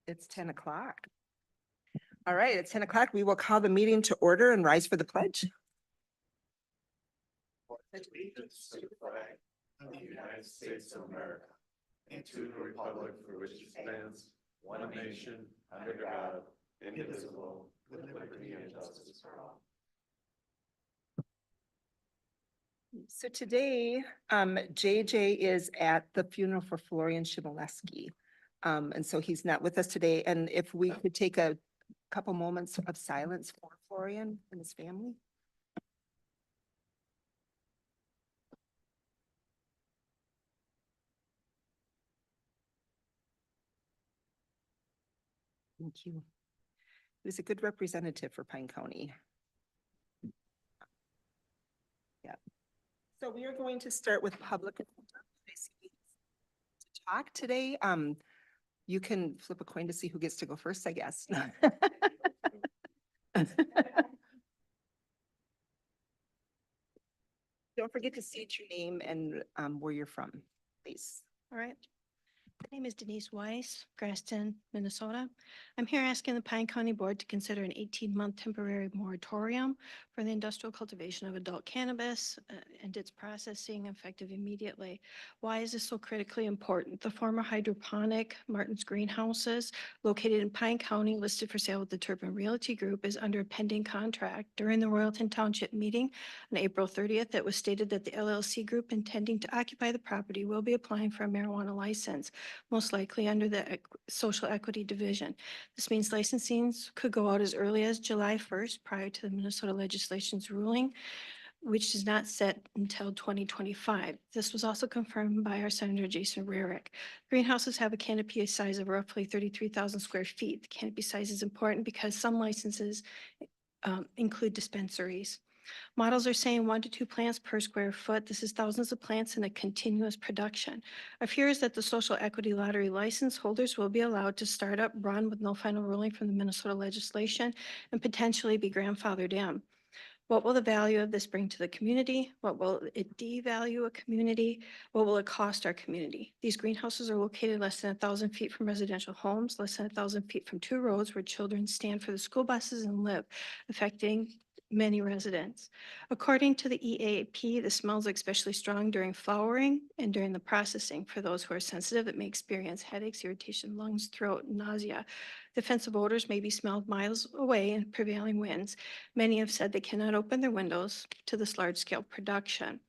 It's 10 o'clock. All right, it's 10 o'clock. We will call the meeting to order and rise for the pledge. Allegiance to the flag of the United States of America and to the republic for which it stands, one nation, under God, indivisible, with liberty and justice for all. So today, JJ is at the funeral for Florian Shimoleski. And so he's not with us today. And if we could take a couple moments of silence for Florian and his family. Thank you. He was a good representative for Pine County. Yeah. So we are going to start with public to talk today. You can flip a coin to see who gets to go first, I guess. Don't forget to state your name and where you're from, please. All right. My name is Denise Weiss, Graston, Minnesota. I'm here asking the Pine County Board to consider an 18-month temporary moratorium for the industrial cultivation of adult cannabis and its processing effective immediately. Why is this so critically important? The former hydroponic Martin's Greenhouses located in Pine County listed for sale with the Turpin Realty Group is under a pending contract. During the Royalton Township meeting on April 30th, it was stated that the LLC group intending to occupy the property will be applying for a marijuana license, most likely under the Social Equity Division. This means licensings could go out as early as July 1st prior to the Minnesota legislation's ruling, which is not set until 2025. This was also confirmed by our Senator Jason Rarick. Greenhouses have a canopy size of roughly 33,000 square feet. The canopy size is important because some licenses include dispensaries. Models are saying 1 to 2 plants per square foot. This is thousands of plants in a continuous production. Our fear is that the social equity lottery license holders will be allowed to start up, run with no final ruling from the Minnesota legislation and potentially be grandfathered in. What will the value of this bring to the community? What will it devalue a community? What will it cost our community? These greenhouses are located less than 1,000 feet from residential homes, less than 1,000 feet from 2 roads where children stand for the school buses and live, affecting many residents. According to the EAP, the smells are especially strong during flowering and during the processing. For those who are sensitive, it may experience headaches, irritation, lungs, throat, nausea. The offensive odors may be smelled miles away in prevailing winds. Many have said they cannot open their windows to this large-scale production.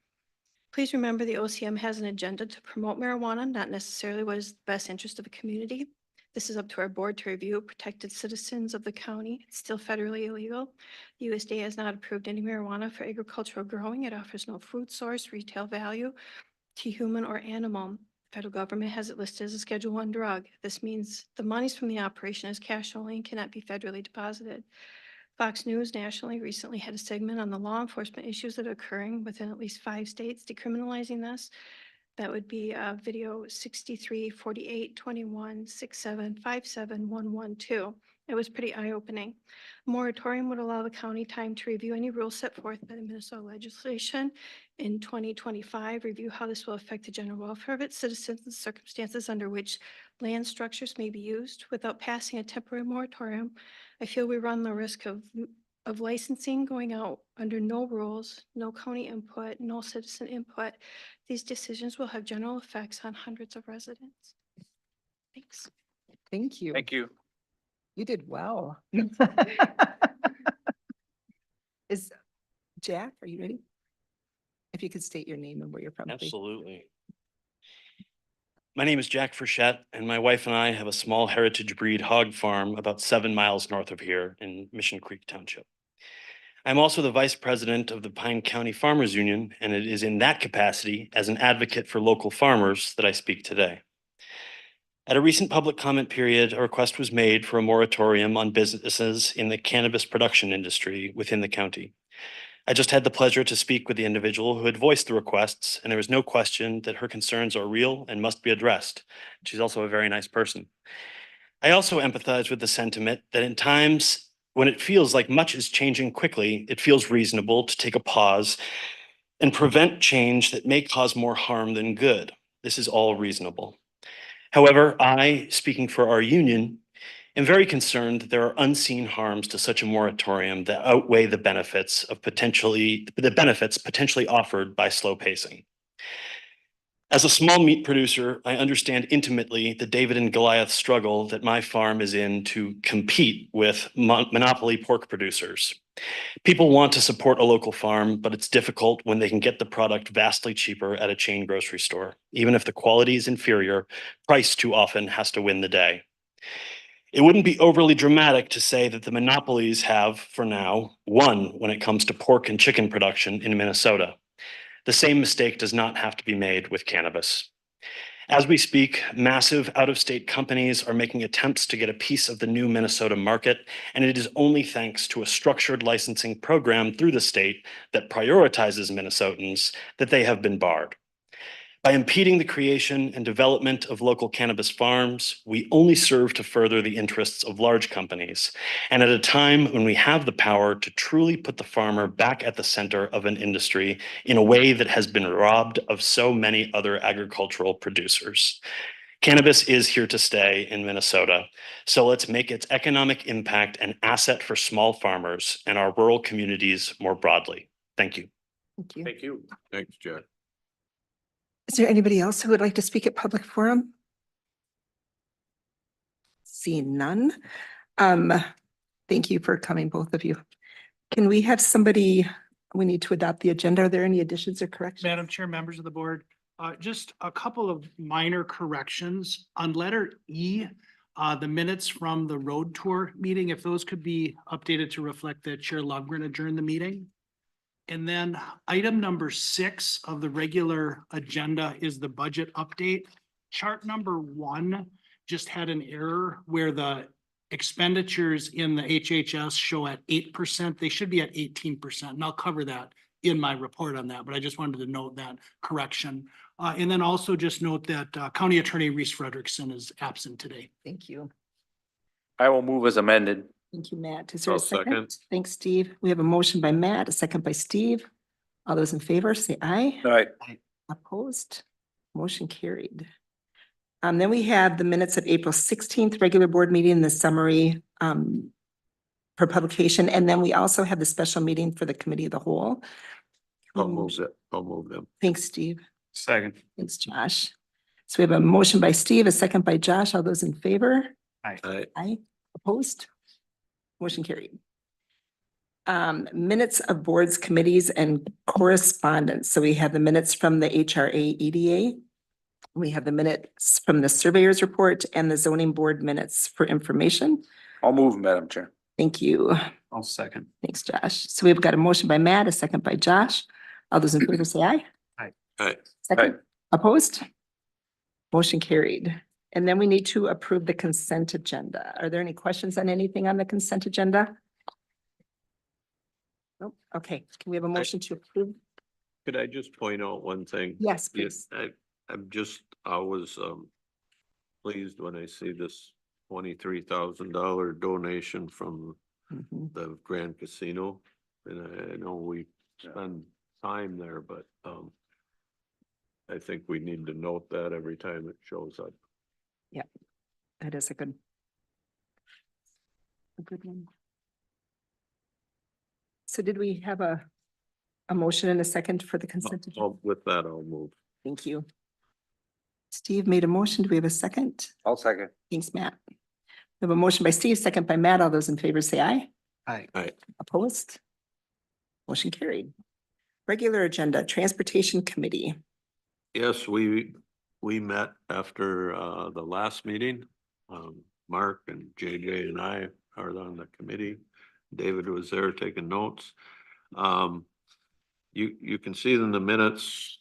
Please remember the OCM has an agenda to promote marijuana, not necessarily what is the best interest of a community. This is up to our board to review. Protected citizens of the county. It's still federally illegal. The USDA has not approved any marijuana for agricultural growing. It offers no food source, retail value to human or animal. The federal government has it listed as a Schedule I drug. This means the monies from the operation is cash only and cannot be federally deposited. Fox News nationally recently had a segment on the law enforcement issues that are occurring within at least 5 states decriminalizing this. That would be video 63, 48, 21, 67, 57, 112. It was pretty eye-opening. Moratorium would allow the county time to review any rules set forth by the Minnesota legislation in 2025, review how this will affect the general welfare of its citizens and circumstances under which land structures may be used. Without passing a temporary moratorium, I feel we run the risk of licensing going out under no rules, no county input, no citizen input. These decisions will have general effects on hundreds of residents. Thanks. Thank you. Thank you. You did well. Is Jack, are you ready? If you could state your name and where you're from, please. Absolutely. My name is Jack Frechette, and my wife and I have a small heritage breed hog farm about 7 miles north of here in Mission Creek Township. I'm also the vice president of the Pine County Farmers Union, and it is in that capacity as an advocate for local farmers that I speak today. At a recent public comment period, a request was made for a moratorium on businesses in the cannabis production industry within the county. I just had the pleasure to speak with the individual who had voiced the requests, and there was no question that her concerns are real and must be addressed. She's also a very nice person. I also empathize with the sentiment that in times when it feels like much is changing quickly, it feels reasonable to take a pause and prevent change that may cause more harm than good. This is all reasonable. However, I, speaking for our union, am very concerned that there are unseen harms to such a moratorium that outweigh the benefits potentially offered by slow pacing. As a small meat producer, I understand intimately the David and Goliath struggle that my farm is in to compete with monopoly pork producers. People want to support a local farm, but it's difficult when they can get the product vastly cheaper at a chain grocery store. Even if the quality is inferior, price too often has to win the day. It wouldn't be overly dramatic to say that the monopolies have, for now, won when it comes to pork and chicken production in Minnesota. The same mistake does not have to be made with cannabis. As we speak, massive out-of-state companies are making attempts to get a piece of the new Minnesota market, and it is only thanks to a structured licensing program through the state that prioritizes Minnesotans that they have been barred. By impeding the creation and development of local cannabis farms, we only serve to further the interests of large companies, and at a time when we have the power to truly put the farmer back at the center of an industry in a way that has been robbed of so many other agricultural producers. Cannabis is here to stay in Minnesota, so let's make its economic impact an asset for small farmers and our rural communities more broadly. Thank you. Thank you. Thank you. Thanks, Jack. Is there anybody else who would like to speak at public forum? Seeing none. Thank you for coming, both of you. Can we have somebody, we need to adopt the agenda. Are there any additions or corrections? Madam Chair, members of the board, just a couple of minor corrections. On letter E, the minutes from the road tour meeting, if those could be updated to reflect that Chair Lundgren adjourned the meeting. And then item number 6 of the regular agenda is the budget update. Chart number 1 just had an error where the expenditures in the HHS show at 8%. They should be at 18%. And I'll cover that in my report on that, but I just wanted to note that correction. And then also just note that County Attorney Reese Frederickson is absent today. Thank you. I will move as amended. Thank you, Matt. Is there a I'll second? second. Thanks, Steve. We have a motion by Matt, a second by Steve. All those in favor, say aye. All right. Opposed? Motion carried. Then we have the minutes of April 16th, regular board meeting, the summary for publication. And then we also have the special meeting for the committee of the whole. I'll move it. I'll move them. Thanks, Steve. Second. Thanks, Josh. So we have a motion by Steve, a second by Josh. All those in favor? Aye. Aye. Opposed? Motion carried. Minutes of boards, committees, and correspondence. So we have the minutes from the HRA EDA. We have the minutes from the surveyor's report and the zoning board minutes for information. I'll move, Madam Chair. Thank you. I'll second. Thanks, Josh. So we've got a motion by Matt, a second by Josh. All those in favor say aye. Aye. Second, opposed? Motion carried. And then we need to approve the consent agenda. Are there any questions on anything on the consent agenda? Nope. Okay, can we have a motion to approve? Could I just point out one thing? Yes, Yes, please. I was pleased when I see this $23,000 donation from Mhm. the Grand Casino. And I know we spend time there, but I think we need to note that every time it shows up. That is a good one. So did we have a motion and a second for the consent? agenda? With that, I'll move. Thank you. Steve made a motion. Do we have a second? I'll second. Thanks, Matt. We have a motion by Steve, second by Matt. All those in favor say aye. Aye. Opposed? Motion carried. Regular agenda, Transportation Committee. Yes, we met after the last meeting. Mark and JJ and I are on the committee. David was there taking notes. You can see in the minutes,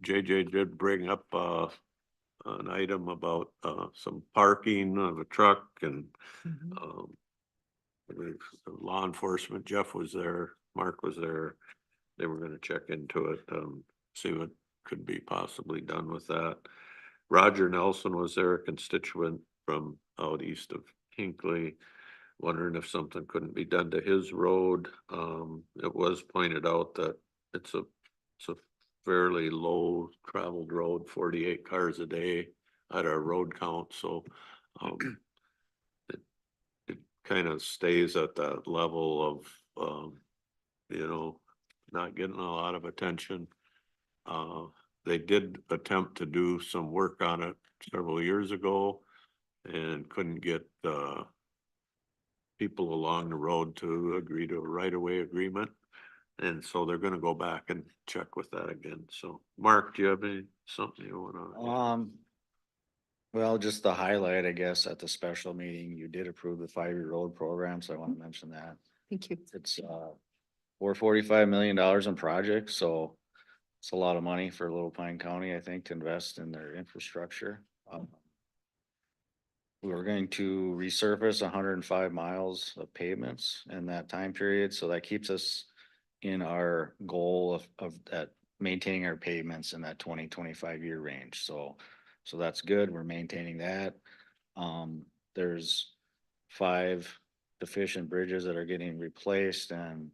JJ did bring up an item about some parking of a truck and the law enforcement. Jeff was there, Mark was there. They were gonna check into it, see what could be possibly done with that. Roger Nelson was there, a constituent from out east of Hinckley, wondering if something couldn't be done to his road. It was pointed out that it's a fairly low traveled road, 48 cars a day at our road count, so, it, it kind of stays at that level of, not getting a lot of attention. They did attempt to do some work on it several years ago and couldn't get, people along the road to agree to a right-of-way agreement. And so they're gonna go back and check with that again. So, Mark, do you have something you wanna? Well, just the highlight, I guess, at the special meeting, you did approve the 5-year road program, so I want to mention that. Thank you. It's $445 million in projects, so it's a lot of money for Little Pine County, I think, to invest in their infrastructure. We were going to resurface 105 miles of pavements in that time period, so that keeps us in our goal of that maintaining our pavements in that 20-25 year range. So that's good. We're maintaining that. There's 5 deficient bridges that are getting replaced and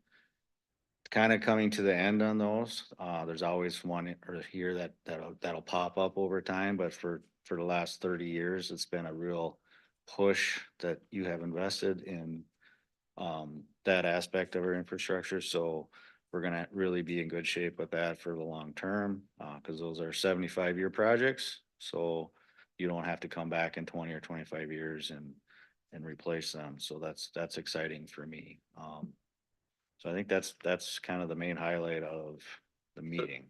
kind of coming to the end on those. There's always one or here that'll pop up over time, but for the last 30 years, it's been a real push that you have invested in that aspect of our infrastructure. So we're gonna really be in good shape with that for the long term, because those are 75-year projects. So you don't have to come back in 20 or 25 years and replace them. So that's exciting for me. So I think that's kind of the main highlight of the meeting.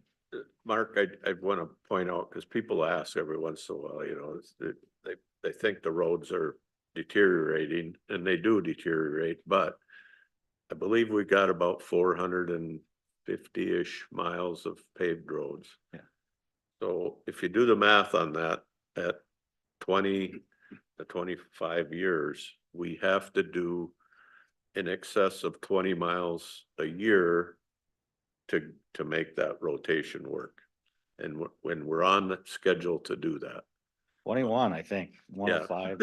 Mark, I want to point out, because people ask every once in a while, they think the roads are deteriorating, and they do deteriorate, but I believe we got about 450-ish miles of paved roads. Yeah. So if you do the math on that, at 20 to 25 years, we have to do in excess of 20 miles a year to make that rotation work. And when we're on the schedule to do that. 21, I think, 105.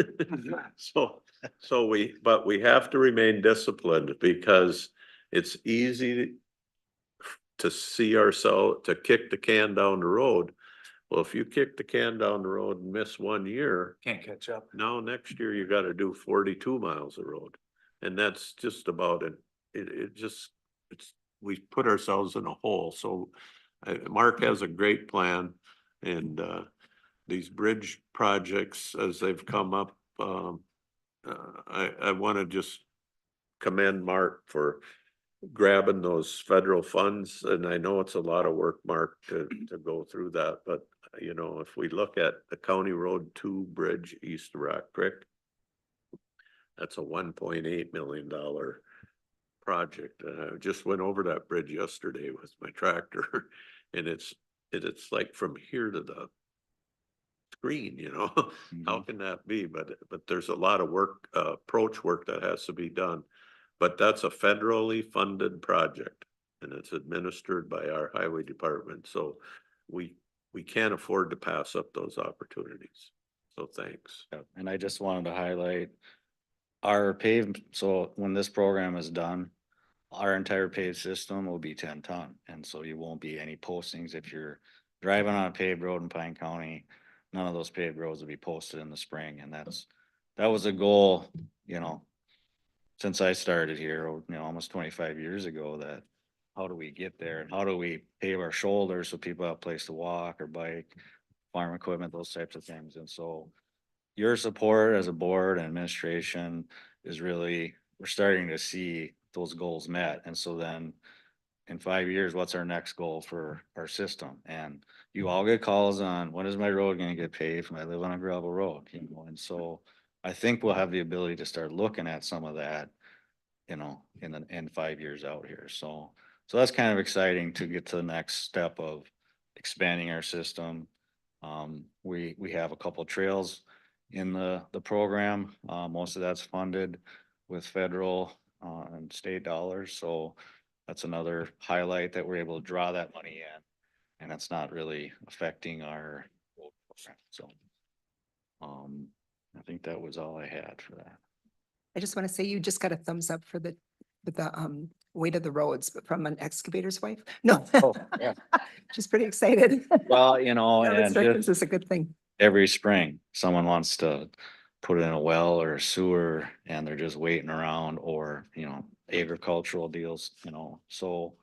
But we have to remain disciplined, because it's easy to see ourselves, to kick the can down the road. Well, if you kick the can down the road and miss 1 year, Can't catch up. now next year you gotta do 42 miles of road. And that's just about it. We put ourselves in a hole. So Mark has a great plan, and, these bridge projects, as they've come up, I want to just commend Mark for grabbing those federal funds. And I know it's a lot of work, Mark, to go through that, but if we look at the County Road 2 bridge east of Rock Creek, that's a $1.8 million project. And I just went over that bridge yesterday with my tractor, and it's like from here to the screen, how can that be? But there's a lot of work, approach work that has to be done. But that's a federally funded project, and it's administered by our highway department. So we can't afford to pass up those opportunities. So thanks. Yep. And I just wanted to highlight our paved, so when this program is done, our entire paved system will be 10 ton. And so you won't be any postings if you're driving on a paved road in Pine County. None of those paved roads will be posted in the spring. And that was a goal, since I started here, almost 25 years ago, that how do we get there and how do we pave our shoulders so people have a place to walk or bike, farm equipment, those types of things. And so your support as a board and administration is really, we're starting to see those goals met. And so then in 5 years, what's our next goal for our system? And you all get calls on, when is my road gonna get paved? And I live on a gravel road, and so I think we'll have the ability to start looking at some of that, in 5 years out here. So that's kind of exciting to get to the next step of expanding our system. We have a couple trails in the program. Most of that's funded with federal and state dollars. So that's another highlight that we're able to draw that money in, and it's not really affecting our road program. So I think that was all I had for that. I just want to say you just got a thumbs up for the weight of the roads, but from an excavator's wife. No. Oh, yeah. She's pretty excited. Well, Yeah, and restrictions just, is a good thing. every spring, someone wants to put in a well or a sewer and they're just waiting around, or, agricultural deals, so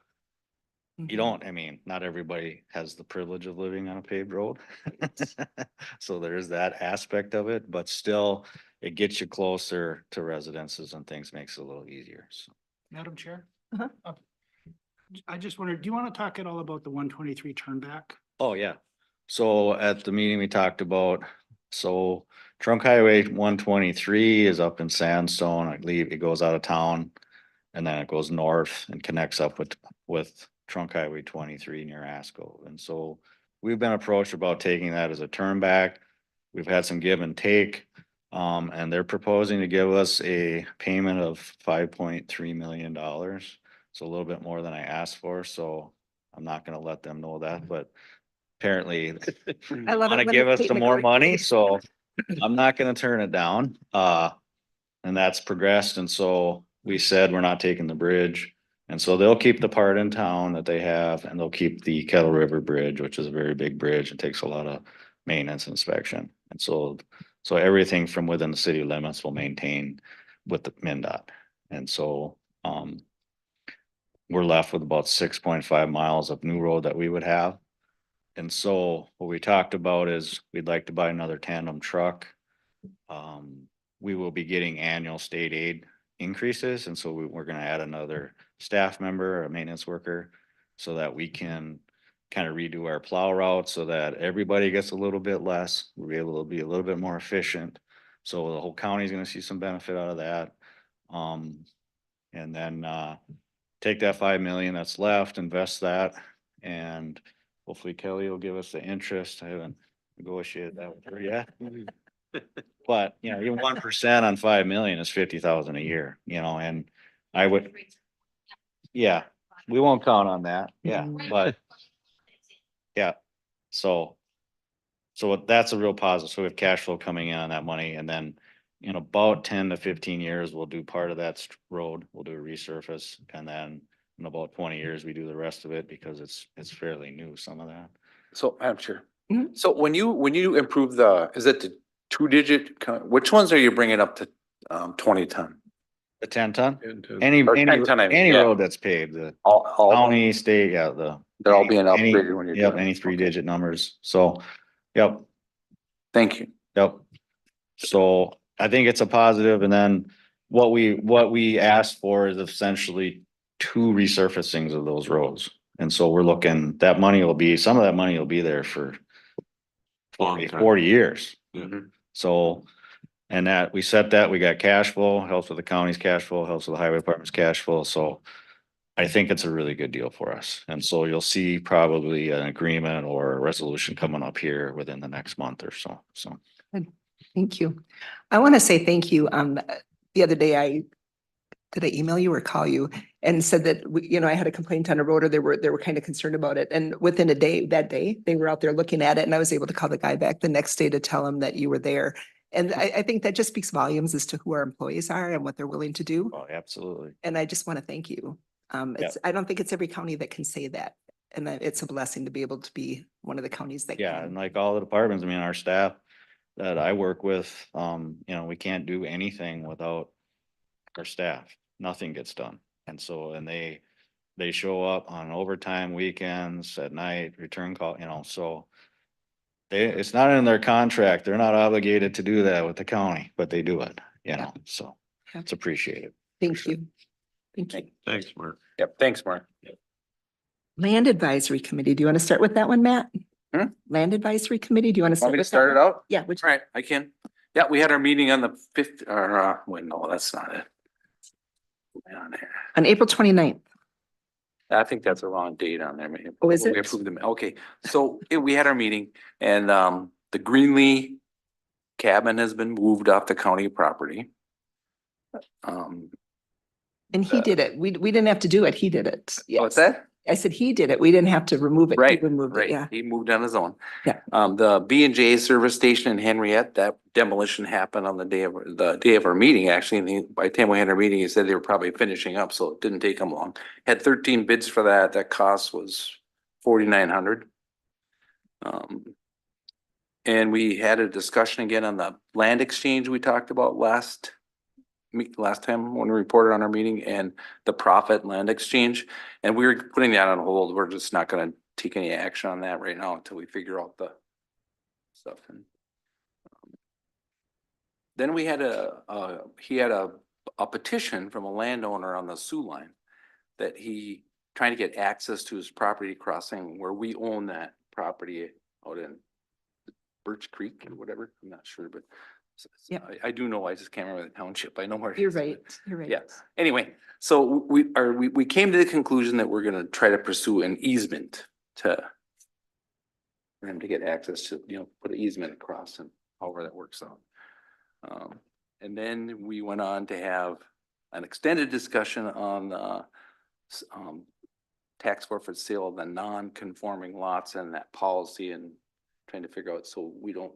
you don't, I mean, not everybody has the privilege of living on a paved road. So there is that aspect of it, but still, it gets you closer to residences and things, makes it a little easier, so. Madam Chair? Uh-huh. I just wondered, do you want to talk at all about the 123 turn back? Oh, yeah. So at the meeting we talked about, so Trunk Highway 123 is up in Sandstone. I believe it goes out of town. And then it goes north and connects up with Trunk Highway 23 near Asco. And so we've been approached about taking that as a turn back. We've had some give and take. And they're proposing to give us a payment of $5.3 million. So a little bit more than I asked for, so I'm not gonna let them know that, but apparently I love it wanna when give it's us some Kate more McCoy. money, so I'm not gonna turn it down. And that's progressed, and so we said we're not taking the bridge. And so they'll keep the part in town that they have, and they'll keep the Kettle River Bridge, which is a very big bridge. It takes a lot of maintenance inspection. And so everything from within the city limits will maintain with the MinDOT. And so, we're left with about 6.5 miles of new road that we would have. And so what we talked about is we'd like to buy another tandem truck. We will be getting annual state aid increases, and so we're gonna add another staff member, a maintenance worker, so that we can kind of redo our plow route so that everybody gets a little bit less. We'll be able to be a little bit more efficient. So the whole county's gonna see some benefit out of that. And then take that 5 million that's left, invest that, and hopefully Kelly will give us the interest. I haven't negotiated that with her yet. But, even 1% on 5 million is 50,000 a year, and I would, yeah, we won't count on that, yeah, but, yeah. So that's a real positive. So we have cash flow coming in on that money, and then in about 10 to 15 years, we'll do part of that road, we'll do a resurface, and then in about 20 years, we do the rest of it because it's fairly new, some of that. So, Madam Chair. Mhm. So when you improve is it the 2-digit, which ones are you bringing up to 20 ton? The 10 ton, Into- any, Or 10 ton, I mean, any yeah. road that's paved, the All of them? county, state, yeah, They're all being any- upgraded when you're Yep, doing any it. Okay. 3-digit numbers, so, yep, Thank you. yep. So I think it's a positive, and then what we asked for is essentially 2 resurfacings of those roads. And so we're looking, some of that money will be there for Long time. 40 years. Mhm. So, and that, we set that, we got cash flow, helps with the county's cash flow, helps with the highway department's cash flow, so I think it's a really good deal for us. And so you'll see probably an agreement or a resolution coming up here within the next month or so, so. Thank you. I want to say thank you. The other day did I email you or call you and said that, I had a complaint on a road, or they were kind of concerned about it. And within that day, they were out there looking at it, and I was able to call the guy back the next day to tell him that you were there. And I think that just speaks volumes as to who our employees are and what they're willing to do. Oh, absolutely. And I just want to thank you. I don't think it's every county that can say that. And it's a blessing to be able to be one of the counties that Yeah, can. and like all the departments, I mean, our staff that I work with, we can't do anything without our staff. Nothing gets done. And so, and they show up on overtime, weekends, at night, return call, so it's not in their contract. They're not obligated to do that with the county, but they do it, so Yeah. it's appreciated. Thank sure. you. Thank you. Thanks, Mark. Yep, thanks, Mark. Land Advisory Committee. Do you want to start with that one, Matt? Hmm? Land Advisory Committee, do you want to Want start me to with that start it one? out? Yeah, which, All right, I can. Yeah, we had our meeting on the 5th, wait, no, that's not it. On there. on April 29th. I think that's a wrong date on there. Maybe. Oh, is We it? approved them. Okay, so we had our meeting, and the Greenlee cabin has been moved off the county property. And he did it. We didn't have to do it. He did it. What's Yes. that? I said he did it. We didn't have to remove it. He Right, removed it, right. yeah. He moved on his own. Yeah. The B&J service station in Henriette, that demolition happened on the day of our meeting, actually. And by the time we had our meeting, he said they were probably finishing up, so it didn't take them long. Had 13 bids for that. That cost was $4,900. And we had a discussion again on the land exchange we talked about last time when we reported on our meeting, and the profit land exchange. And we were putting that on hold. We're just not gonna take any action on that right now until we figure out the stuff. And then we had he had a petition from a landowner on the Sioux line that he trying to get access to his property crossing where we own that property out in Birch Creek or whatever. I'm not sure, but Yep. I do know, I just can't remember the township. I know where. it You're is, but- right, you're right. Yeah, anyway, so we came to the conclusion that we're gonna try to pursue an easement to for him to get access to, put an easement across and however that works out. And then we went on to have an extended discussion on tax forfeit sale of the non-conforming lots and that policy and trying to figure out, so we don't,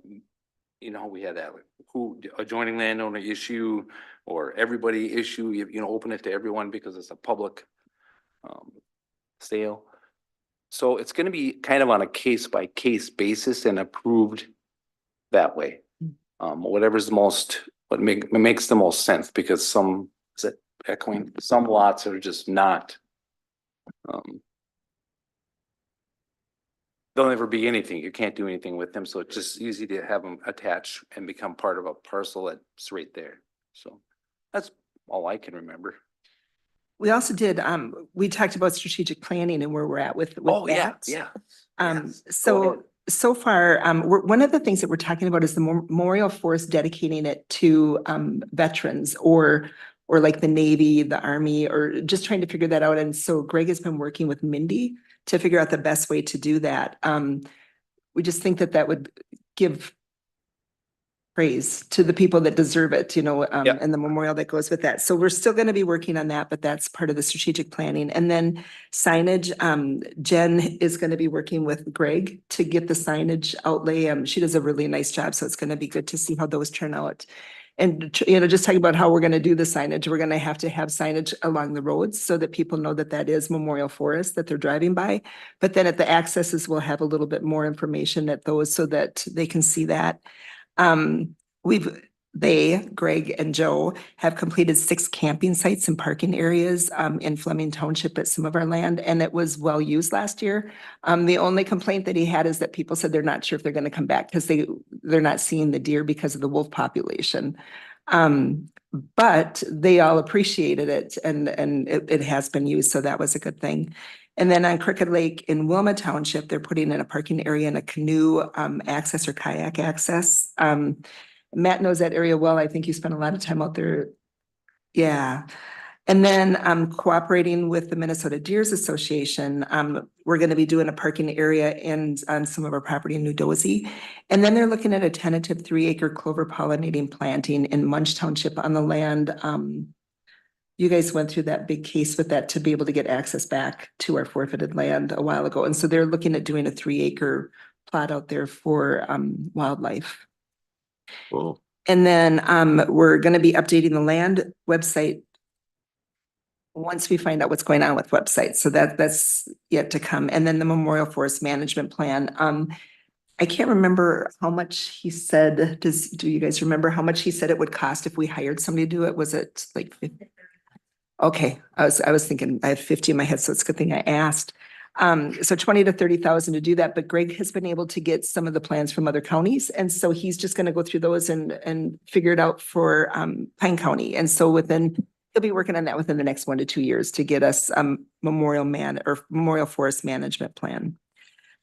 we had that, who adjoining landowner issue or everybody issue, open it to everyone because it's a public sale. So it's gonna be kind of on a case by case basis and approved that way. Whatever's what makes the most sense, because is it echoing? Some lots are just not. They'll never be anything. You can't do anything with them, so it's just easy to have them attach and become part of a parcel that's right there. So that's all I can remember. We also did, we talked about strategic planning and where we're at with that. Yeah. So far, one of the things that we're talking about is the Memorial Forest dedicating it to veterans or like the Navy, the Army, or just trying to figure that out. And so Greg has been working with Mindy to figure out the best way to do that. We just think that would give praise to the people that deserve it, and the memorial that goes with that. So we're still going to be working on that, but that's part of the strategic planning. And then signage, Jen is going to be working with Greg to get the signage outlay. She does a really nice job, so it's going to be good to see how those turn out. And, just talking about how we're going to do the signage, we're going to have signage along the roads so that people know that that is Memorial Forest that they're driving by. But then at the accesses, we'll have a little bit more information at those so that they can see that. Greg and Joe have completed 6 camping sites and parking areas in Fleming Township at some of our land, and it was well used last year. The only complaint that he had is that people said they're not sure if they're going to come back because they're not seeing the deer because of the wolf population. But they all appreciated it and it has been used, so that was a good thing. And then on Crooked Lake in Wilma Township, they're putting in a parking area and a canoe access or kayak access. Matt knows that area well. I think you spent a lot of time out there. Yeah. And then cooperating with the Minnesota Deers Association, we're going to be doing a parking area on some of our property in New Dozy. And then they're looking at a tentative 3-acre clover pollinating planting in Munch Township on the land. You guys went through that big case with that to be able to get access back to our forfeited land a while ago. And so they're looking at doing a 3-acre plot out there for wildlife. Cool. And then we're going to be updating the land website once we find out what's going on with websites. So that's yet to come. And then the Memorial Forest Management Plan. I can't remember how much he said. Do you guys remember how much he said it would cost if we hired somebody to do it? Was it like 50? Okay, I was thinking I had 50 in my head, so it's a good thing I asked. So 20 to 30,000 to do that, but Greg has been able to get some of the plans from other counties. And so he's just going to go through those and figure it out for Pine County. And so he'll be working on that within the next 1 to 2 years to get us Memorial Forest Management Plan.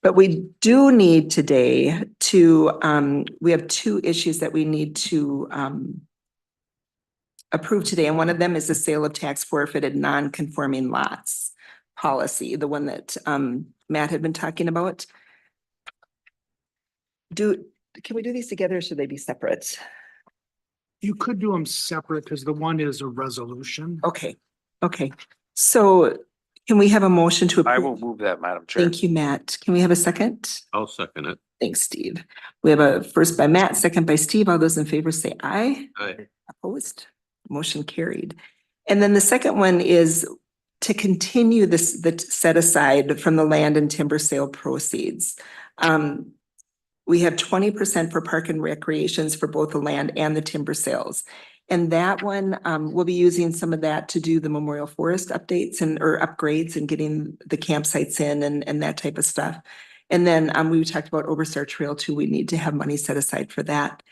But we do need today we have 2 issues that we need to approve today. And one of them is the sale of tax forfeited non-conforming lots policy, the one that Matt had been talking about. Can we do these together or should they be separate? You could do them separate because the one is a resolution. Okay. So can we have a motion to approve? I will move that, Madam Chair. Thank you, Matt. Can we have a second? I'll second it. Thanks, Steve. We have a first by Matt, second by Steve. All those in favor say aye. Aye. Opposed? Motion carried. And then the second one is to continue the set aside from the land and timber sale proceeds. we have 20% for park and recreations for both the land and the timber sales. And that one, we'll be using some of that to do the Memorial Forest updates or upgrades and getting the campsites in and that type of stuff. And then, we talked about Overstar Trail too. We need to have money set aside for that.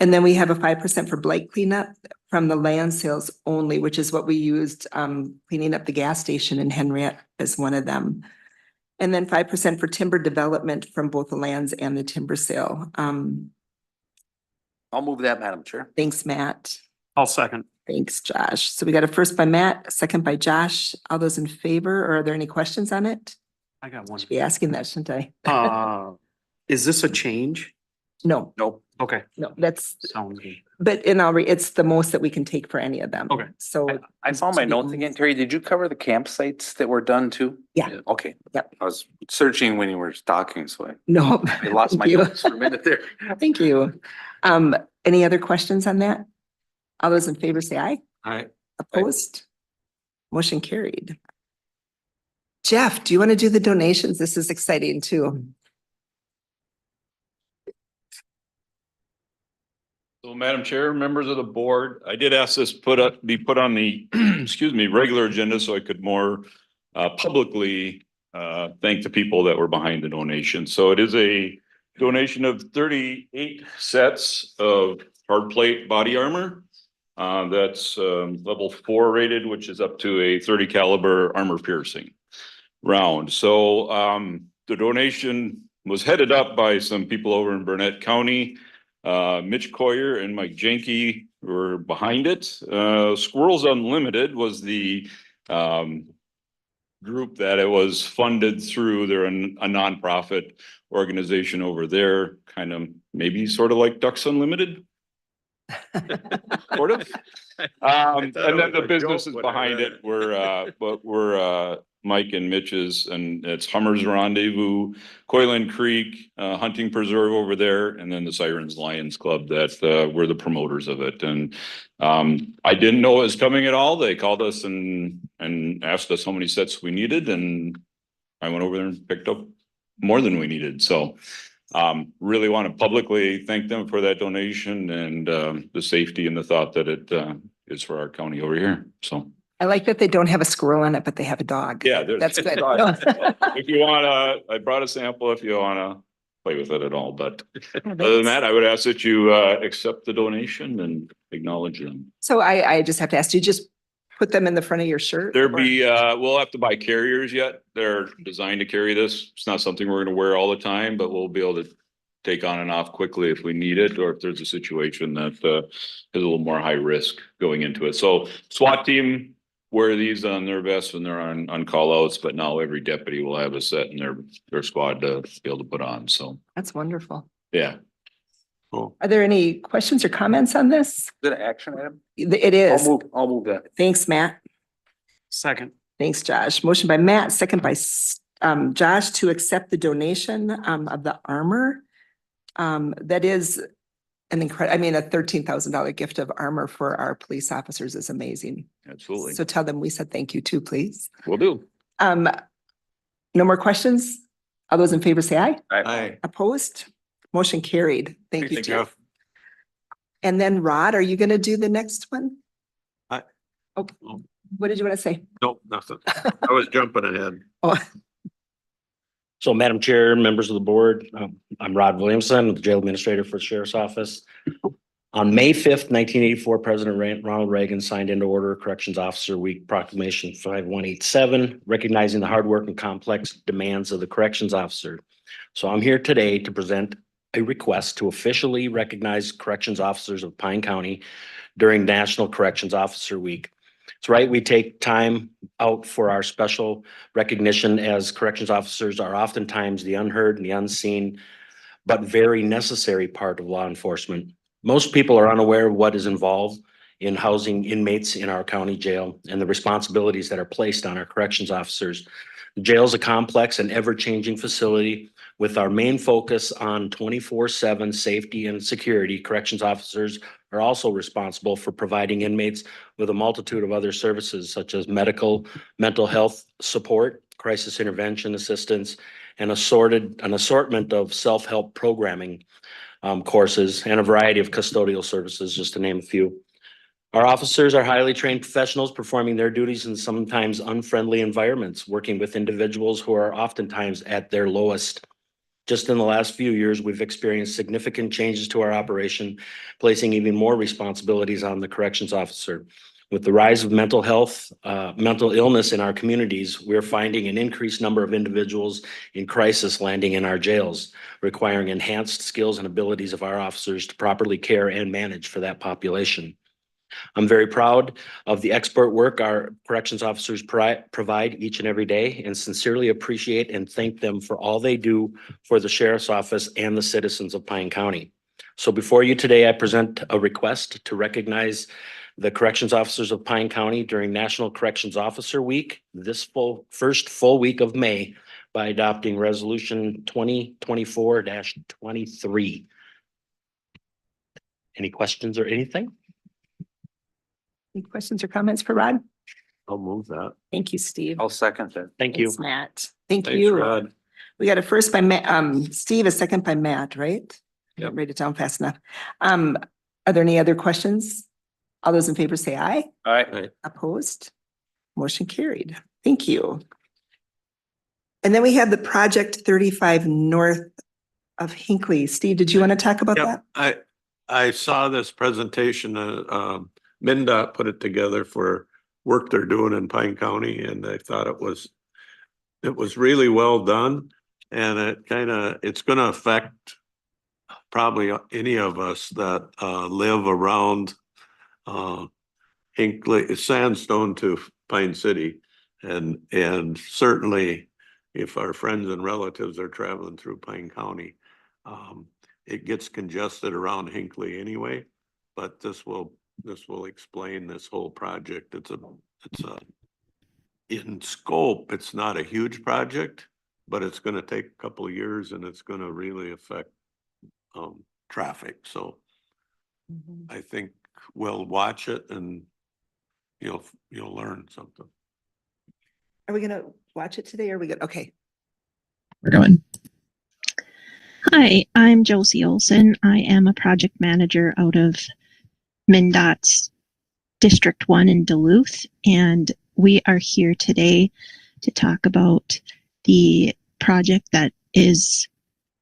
And then we have a 5% for blight cleanup from the land sales only, which is what we used, cleaning up the gas station in Henriette as one of them. And then 5% for timber development from both the lands and the timber sale. I'll move that, Madam Chair. Thanks, Matt. I'll second. Thanks, Josh. So we got a first by Matt, a second by Josh. All those in favor, or are there any questions on it? I got one. Should be asking that, shouldn't I? Is this a change? No, Nope. Okay, no, that's, sounds good. but it's the most that we can take for any of them. Okay. So. I found my notes again. Terry, did you cover the campsites that were done too? Yeah. Okay. Yep. I was searching when you were talking, so No. I lost my Thank you. notes for a minute there. Thank you. Any other questions on that? All those in favor say aye. Aye. Opposed? Motion carried. Jeff, do you want to do the donations? This is exciting too. So Madam Chair, members of the board, I did ask this be put on the, excuse me, regular agenda so I could more publicly thank the people that were behind the donation. So it is a donation of 38 sets of hard plate body armor. That's level 4 rated, which is up to a 30 caliber armor piercing round. So the donation was headed up by some people over in Burnett County. Mitch Coyer and Mike Jenke were behind it. Squirrels Unlimited was the group that it was funded through. They're a nonprofit organization over there, kind of maybe sort of like Ducks Unlimited. Sort of. And then the businesses behind it were Mike and Mitch's, and it's Hummer's Rendezvous, Coyland Creek, Hunting Preserve over there, and then the Sirens Lions Club that were the promoters of it. And I didn't know it was coming at all. They called us and asked us how many sets we needed, and I went over there and picked up more than we needed. So really want to publicly thank them for that donation and the safety and the thought that it is for our county over here. So. I like that they don't have a squirrel in it, but they have a dog. Yeah. That's good. If you wanna, I brought a sample if you wanna play with it at all, but other than that, I would ask that you accept the donation and acknowledge them. So I just have to ask, do you just put them in the front of your shirt? There or- be, we'll have to buy carriers yet. They're designed to carry this. It's not something we're gonna wear all the time, but we'll be able to take on and off quickly if we need it, or if there's a situation that is a little more high risk going into it. So SWAT team wear these on their vests when they're on call outs, but now every deputy will have a set in their squad to be able to put on. So, That's wonderful. yeah. Are there any questions or comments on this? Is it an action item? It is. I'll move that. Thanks, Matt. Second. Thanks, Josh. Motion by Matt, second by Josh to accept the donation of the armor. That is an incredible, a $13,000 gift of armor for our police officers is amazing. Absolutely. So tell them we said thank you too, please. Will do. No more questions? All those in favor say aye. Aye. Opposed? Motion carried. Thank you, Thank Jeff. you. And then Rod, are you gonna do the next one? Aye. Oh, what did you want to say? Nope, nothing. I was jumping ahead. Oh, So Madam Chair, members of the board, I'm Rod Williamson, the jail administrator for the Sheriff's Office. On May 5th, 1984, President Ronald Reagan signed into order Corrections Officer Week Proclamation 5187, recognizing the hard work and complex demands of the corrections officer. So I'm here today to present a request to officially recognize corrections officers of Pine County during National Corrections Officer Week. It's right, we take time out for our special recognition, as corrections officers are oftentimes the unheard and the unseen, but very necessary part of law enforcement. Most people are unaware of what is involved in housing inmates in our county jail and the responsibilities that are placed on our corrections officers. The jail is a complex and ever-changing facility with our main focus on 24/7 safety and security. Corrections officers are also responsible for providing inmates with a multitude of other services such as medical, mental health support, crisis intervention assistance, an assortment of self-help programming courses, and a variety of custodial services, just to name a few. Our officers are highly trained professionals performing their duties in sometimes unfriendly environments, working with individuals who are oftentimes at their lowest. Just in the last few years, we've experienced significant changes to our operation, placing even more responsibilities on the corrections officer. With the rise of mental illness in our communities, we're finding an increased number of individuals in crisis landing in our jails, requiring enhanced skills and abilities of our officers to properly care and manage for that population. I'm very proud of the expert work our corrections officers provide each and every day, and sincerely appreciate and thank them for all they do for the sheriff's office and the citizens of Pine County. So before you today, I present a request to recognize the corrections officers of Pine County during National Corrections Officer Week, this first full week of May, by adopting Resolution 2024-23. Any questions or anything? Any questions or comments for Rod? I'll move that. Thank you, Steve. I'll second that. Thank you. Thanks, Matt. Thank Thanks, you. Rod. We got a first by Steve, a second by Matt, right? Yep. Didn't write it down fast enough. Are there any other questions? All those in favor say aye. All right. Opposed? Motion carried. Thank you. And then we have the project 35 north of Hinckley. Steve, did you want to talk about that? Yep, I saw this presentation, MnDOT put it together for work they're doing in Pine County, and I thought it was really well done. And it's gonna affect probably any of us that live around Hinckley, Sandstone to Pine City. And certainly if our friends and relatives are traveling through Pine County, it gets congested around Hinckley anyway, but this will explain this whole project. It's in scope, it's not a huge project, but it's gonna take a couple of years and it's gonna really affect traffic. So I think we'll watch it and you'll learn something. Are we gonna watch it today? Or are we good? Okay. We're going. Hi, I'm Josie Olson. I am a project manager out of MnDOT's District 1 in Duluth, and we are here today to talk about the project that is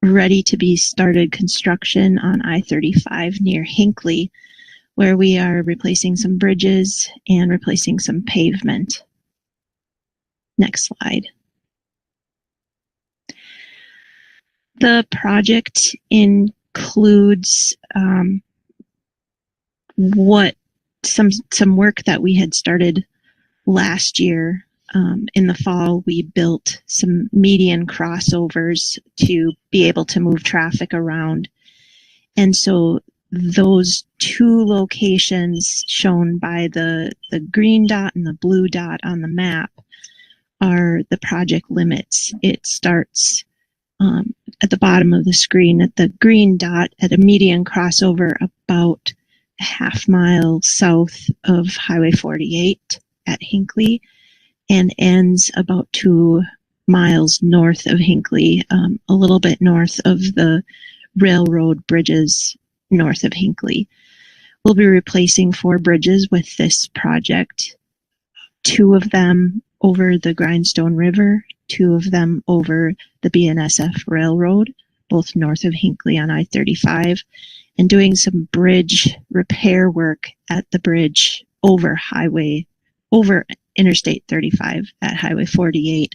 ready to be started construction on I-35 near Hinckley, where we are replacing some bridges and replacing some pavement. Next slide. The project includes some work that we had started last year. In the fall, we built some median crossovers to be able to move traffic around. And so those two locations shown by the green dot and the blue dot on the map are the project limits. It starts at the bottom of the screen at the green dot at a median crossover about a half mile south of Highway 48 at Hinckley, and ends about 2 miles north of Hinckley, a little bit north of the railroad bridges north of Hinckley. We'll be replacing 4 bridges with this project, 2 of them over the Grindstone River, 2 of them over the BNSF Railroad, both north of Hinckley on I-35, and doing some bridge repair work at the bridge over Interstate 35 at Highway 48.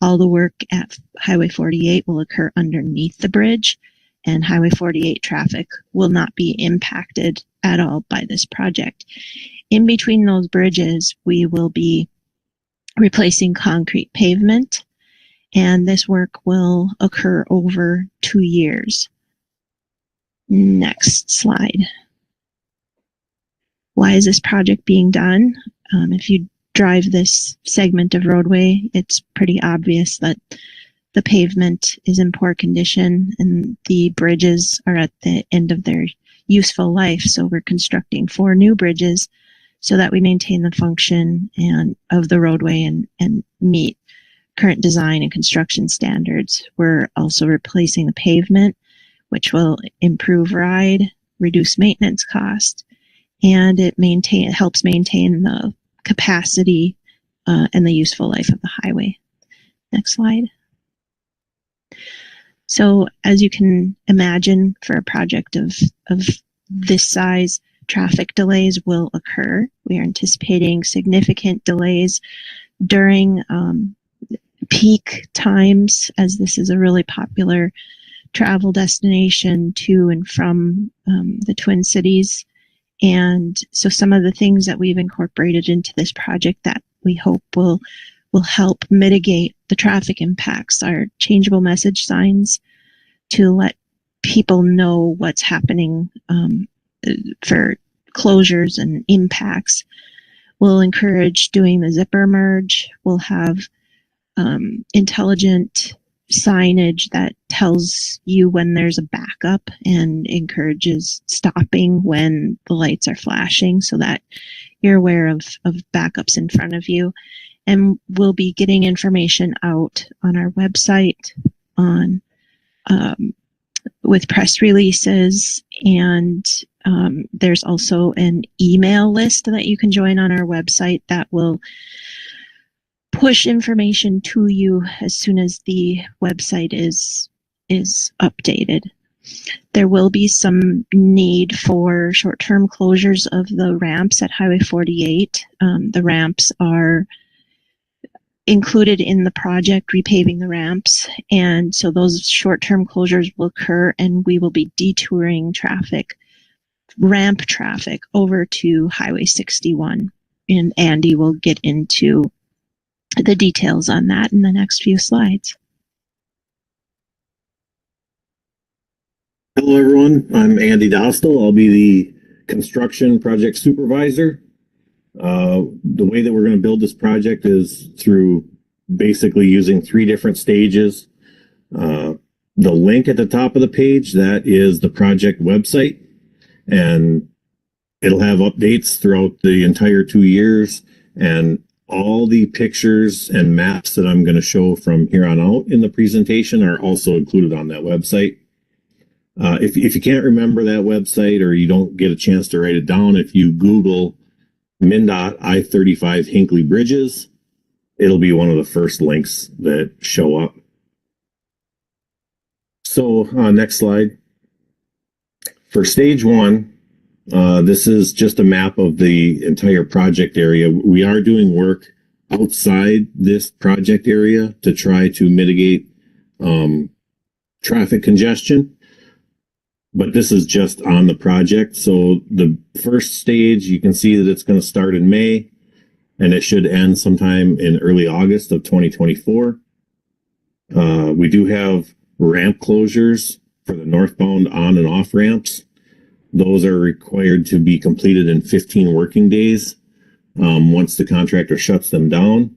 All the work at Highway 48 will occur underneath the bridge, and Highway 48 traffic will not be impacted at all by this project. In between those bridges, we will be replacing concrete pavement, and this work will occur over 2 years. Next slide. Why is this project being done? If you drive this segment of roadway, it's pretty obvious that the pavement is in poor condition and the bridges are at the end of their useful life. So we're constructing 4 new bridges so that we maintain the function of the roadway and meet current design and construction standards. We're also replacing the pavement, which will improve ride, reduce maintenance cost, and it helps maintain the capacity and the useful life of the highway. Next slide. So as you can imagine, for a project of this size, traffic delays will occur. We are anticipating significant delays during peak times, as this is a really popular travel destination to and from the Twin Cities. And so some of the things that we've incorporated into this project that we hope will help mitigate the traffic impacts are changeable message signs to let people know what's happening for closures and impacts. We'll encourage doing the zipper merge. We'll have intelligent signage that tells you when there's a backup and encourages stopping when the lights are flashing so that you're aware of backups in front of you. And we'll be getting information out on our website on with press releases, and there's also an email list that you can join on our website that will push information to you as soon as the website is updated. There will be some need for short-term closures of the ramps at Highway 48. The ramps are included in the project, repaving the ramps, and so those short-term closures will occur, and we will be detouring ramp traffic over to Highway 61. And Andy will get into the details on that in the next few slides. Hello, everyone. I'm Andy Dostal. I'll be the construction project supervisor. The way that we're going to build this project is through basically using 3 different stages. The link at the top of the page, that is the project website, and it'll have updates throughout the entire 2 years, and all the pictures and maps that I'm going to show from here on out in the presentation are also included on that website. If you can't remember that website or you don't get a chance to write it down, if you Google MnDOT I-35 Hinckley Bridges, it'll be one of the first links that show up. So next slide. For stage 1, this is just a map of the entire project area. We are doing work outside this project area to try to mitigate traffic congestion. But this is just on the project. So the first stage, you can see that it's going to start in May and it should end sometime in early August of 2024. We do have ramp closures for the northbound on and off ramps. Those are required to be completed in 15 working days once the contractor shuts them down.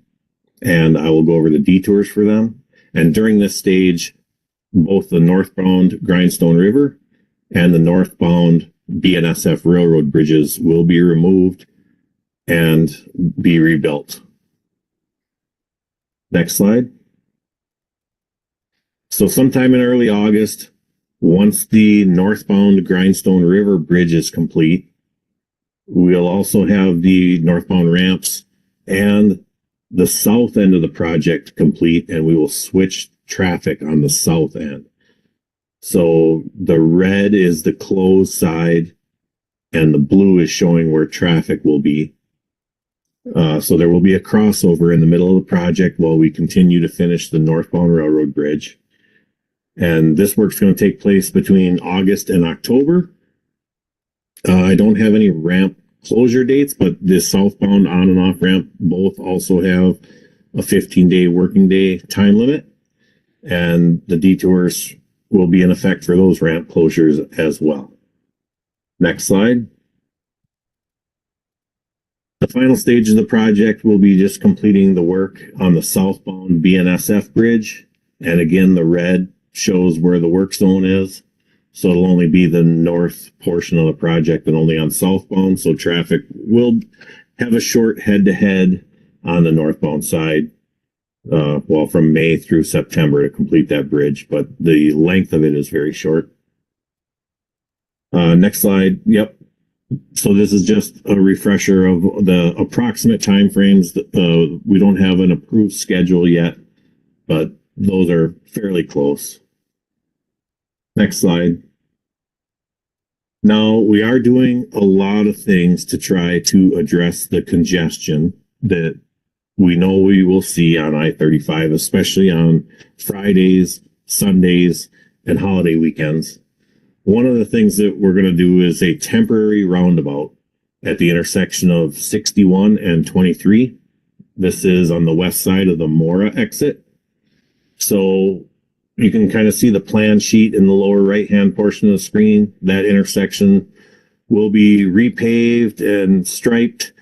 And I will go over the detours for them. And during this stage, both the northbound Grindstone River and the northbound BNSF railroad bridges will be removed and be rebuilt. Next slide. So sometime in early August, once the northbound Grindstone River bridge is complete, we'll also have the northbound ramps and the south end of the project complete, and we will switch traffic on the south end. So the red is the closed side and the blue is showing where traffic will be. So there will be a crossover in the middle of the project while we continue to finish the northbound railroad bridge. And this work's going to take place between August and October. I don't have any ramp closure dates, but the southbound on and off ramp both also have a 15-day working day time limit. And the detours will be in effect for those ramp closures as well. Next slide. The final stage of the project will be just completing the work on the southbound BNSF bridge. And again, the red shows where the work zone is. So it'll only be the north portion of the project and only on southbound. So traffic will have a short head-to-head on the northbound side. well, from May through September to complete that bridge, but the length of it is very short. Next slide. Yep. So this is just a refresher of the approximate timeframes. We don't have an approved schedule yet, but those are fairly close. Next slide. Now, we are doing a lot of things to try to address the congestion that we know we will see on I-35, especially on Fridays, Sundays, and holiday weekends. One of the things that we're going to do is a temporary roundabout at the intersection of 61 and 23. This is on the west side of the Mora exit. So you can kind of see the plan sheet in the lower right-hand portion of the screen. That intersection will be repaved and striped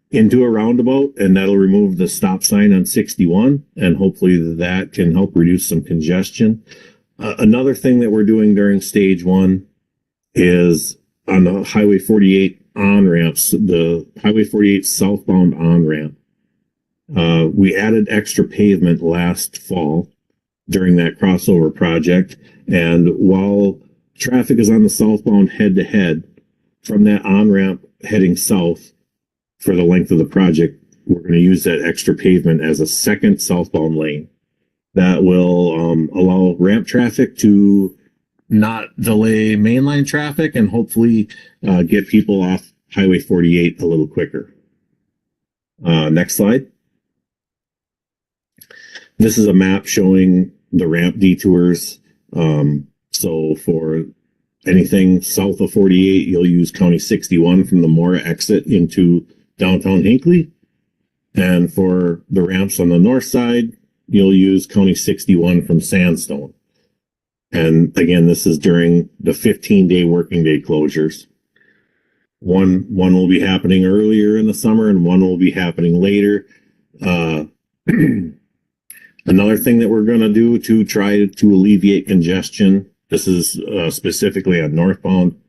into a roundabout, and that'll remove the stop sign on 61, and hopefully that can help reduce some congestion. Another thing that we're doing during stage one is on the Highway 48 on-ramps, the Highway 48 southbound on-ramp. We added extra pavement last fall during that crossover project, and while traffic is on the southbound head-to-head from that on-ramp heading south for the length of the project, we're going to use that extra pavement as a second southbound lane. That will allow ramp traffic to not delay mainline traffic and hopefully get people off Highway 48 a little quicker. Next slide. This is a map showing the ramp detours. So for anything south of 48, you'll use County 61 from the Mora exit into downtown Hinckley. And for the ramps on the north side, you'll use County 61 from Sandstone. And again, this is during the 15-day working day closures. One will be happening earlier in the summer and one will be happening later. Another thing that we're going to do to try to alleviate congestion, this is specifically on northbound,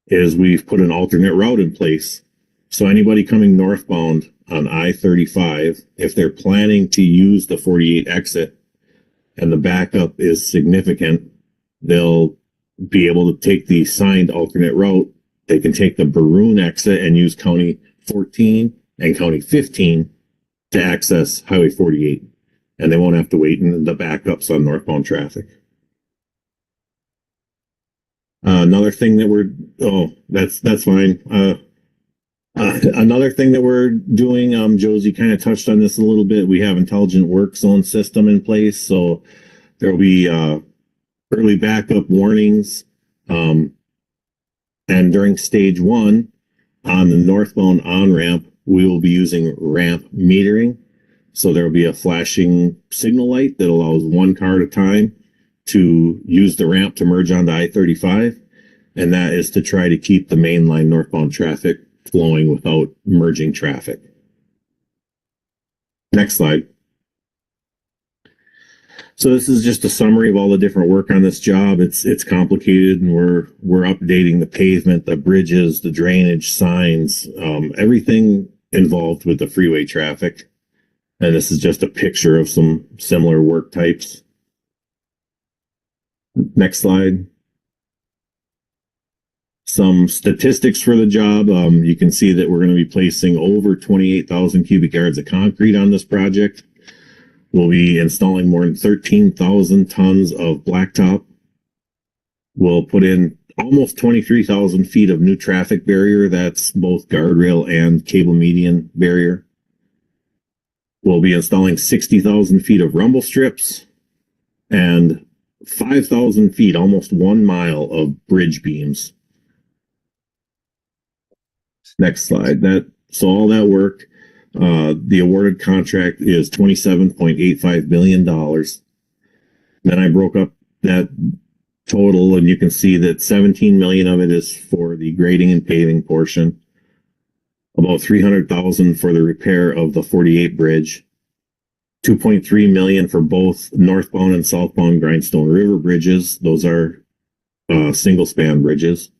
is we've put an alternate route in place. So anybody coming northbound on I-35, if they're planning to use the 48 exit and the backup is significant, they'll be able to take the signed alternate route. They can take the Baroon exit and use County 14 and County 15 to access Highway 48. And they won't have to wait in the backups on northbound traffic. Another thing that that's fine. Another thing that we're doing, Josie kind of touched on this a little bit. We have intelligent work zone system in place. So there will be early backup warnings. And during stage one on the northbound on-ramp, we will be using ramp metering. So there will be a flashing signal light that allows one car at a time to use the ramp to merge onto I-35. And that is to try to keep the mainline northbound traffic flowing without merging traffic. Next slide. So this is just a summary of all the different work on this job. It's complicated, and we're updating the pavement, the bridges, the drainage, signs, everything involved with the freeway traffic. And this is just a picture of some similar work types. Next slide. Some statistics for the job. You can see that we're going to be placing over 28,000 cubic yards of concrete on this project. We'll be installing more than 13,000 tons of blacktop. We'll put in almost 23,000 feet of new traffic barrier. That's both guardrail and cable median barrier. We'll be installing 60,000 feet of rumble strips and 5,000 feet, almost 1 mile of bridge beams. Next slide. So all that work, the awarded contract is $27.85 billion. Then I broke up that total, and you can see that 17 million of it is for the grading and paving portion. About 300,000 for the repair of the 48 bridge, 2.3 million for both northbound and southbound Grindstone River bridges. Those are single span bridges.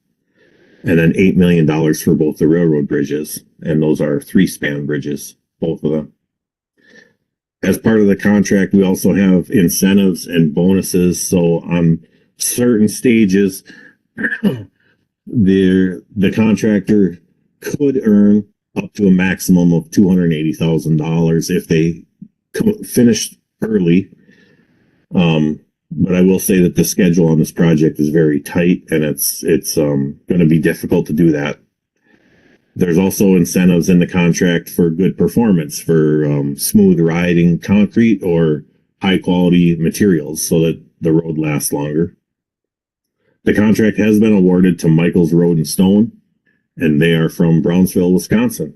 And then $8 million for both the railroad bridges. And those are 3-span bridges, both of them. as part of the contract, we also have incentives and bonuses. So on certain stages, the contractor could earn up to a maximum of $280,000 if they finish early. But I will say that the schedule on this project is very tight, and it's going to be difficult to do that. There's also incentives in the contract for good performance, for smooth riding concrete or high quality materials so that the road lasts longer. The contract has been awarded to Michael's Road and Stone, and they are from Brownsville, Wisconsin.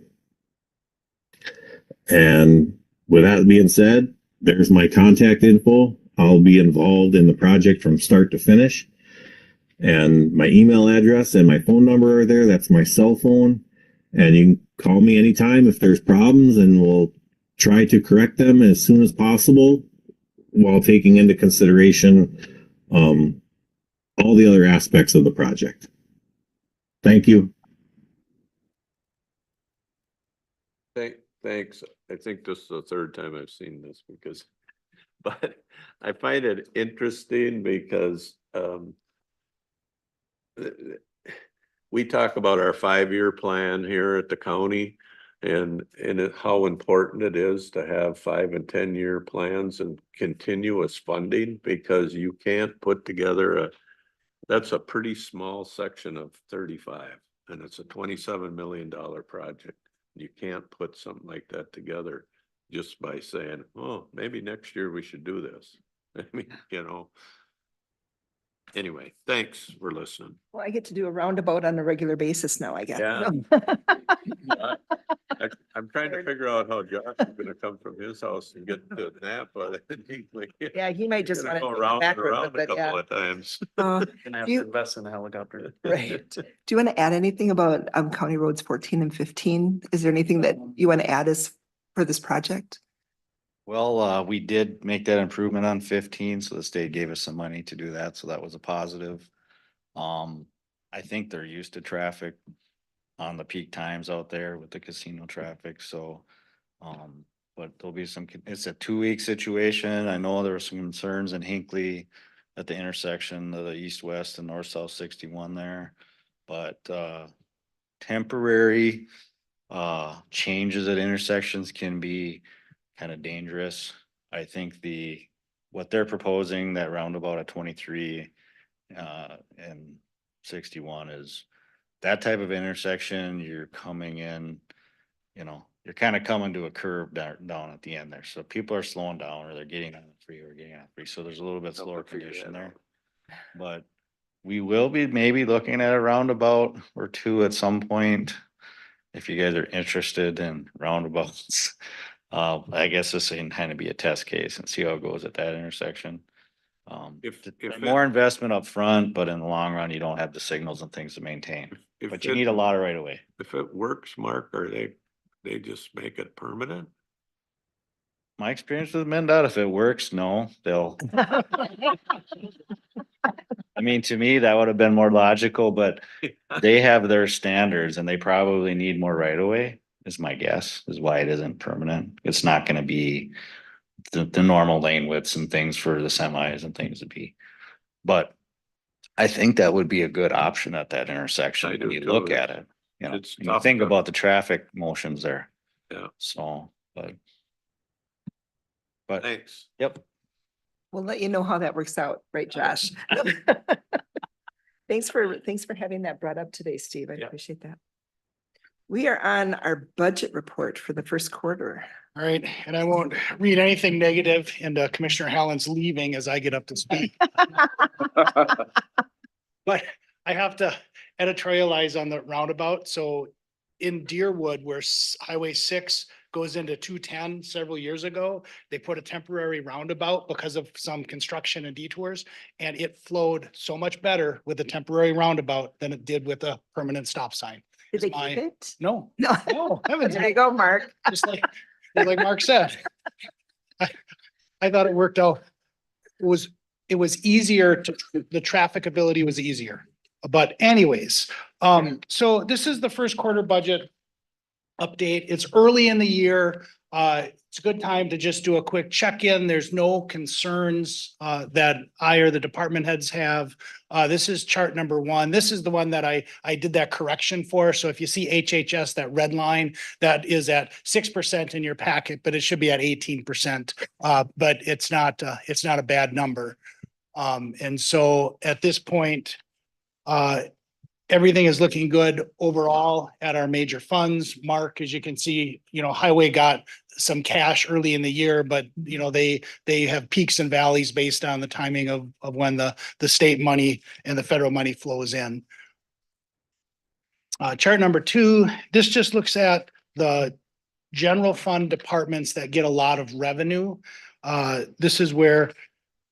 And with that being said, there's my contact info. I'll be involved in the project from start to finish. And my email address and my phone number are there. That's my cell phone. And you can call me anytime if there's problems, and we'll try to correct them as soon as possible while taking into consideration all the other aspects of the project. Thank you. Thanks. I think this is the third time I've seen this but I find it interesting because we talk about our 5-year plan here at the county and how important it is to have 5 and 10-year plans and continuous funding, because you can't put together that's a pretty small section of 35, and it's a $27 million project. You can't put something like that together just by saying, oh, maybe next year we should do this. I mean, anyway, thanks for listening. Well, I get to do a roundabout on a regular basis now, I guess. Yeah. I'm trying to figure out how Josh is gonna come from his house and get to Napa. Yeah, he might just Gonna want to go around and backward around with a it, yeah. couple of times. Uh, Gonna have Do you- to invest in a helicopter. Right. Do you want to add anything about County Roads 14 and 15? Is there anything that you want to add as for this project? Well, we did make that improvement on 15, so the state gave us some money to do that, so that was a positive. I think they're used to traffic on the peak times out there with the casino traffic, so. But there'll be it's a 2-week situation. I know there were some concerns in Hinckley at the intersection of the east-west and north-south 61 there. But temporary changes at intersections can be kind of dangerous. I think what they're proposing, that roundabout at 23 and 61, is that type of intersection. You're coming in, you're kind of coming to a curve down at the end there. So people are slowing down, or they're getting on the free or getting on the free. So there's a little bit slower condition there. But we will be maybe looking at a roundabout or two at some point. If you guys are interested in roundabouts, I guess this can kind of be a test case and see how it goes at that intersection. If More investment up front, but in the long run, you don't have the signals and things to maintain. But you need a lot of right of way. If it works, Mark, or they just make it permanent? My experience with MnDOT, if it works, no, they'll. I mean, to me, that would have been more logical, but they have their standards and they probably need more right of way, is my guess, is why it isn't permanent. It's not gonna be the normal lane widths and things for the semis and things to be. But I think that would be a good option at that intersection I when do you too. look at it. It's And you tough think to- about the traffic motions there. Yeah. So, but Thanks. yep. We'll let you know how that works out, right, Josh? Thanks for having that brought up today, Steve. I Yeah. appreciate that. We are on our budget report for the first quarter. All right, and I won't read anything negative into Commissioner Hallen's leaving as I get up to speed. But I have to editorialize on the roundabout. So in Deerwood, where Highway 6 goes into 210 several years ago, they put a temporary roundabout because of some construction and detours. And it flowed so much better with a temporary roundabout than it did with a permanent stop sign. Did they It's my- keep it? No, No. no, heavens, There you go, Mark. just like Mark said. I thought it worked out. It was easier the trafficability was easier. But anyways, so this is the first quarter budget update. It's early in the year. It's a good time to just do a quick check-in. There's no concerns that I or the department heads have. This is chart number 1. This is the one that I did that correction for. So if you see HHS, that red line, that is at 6% in your packet, but it should be at 18%. But it's not a bad number. And so at this point, everything is looking good overall at our major funds. Mark, as you can see, highway got some cash early in the year, but they have peaks and valleys based on the timing of when the state money and the federal money flows in. Chart number 2, this just looks at the general fund departments that get a lot of revenue. This is where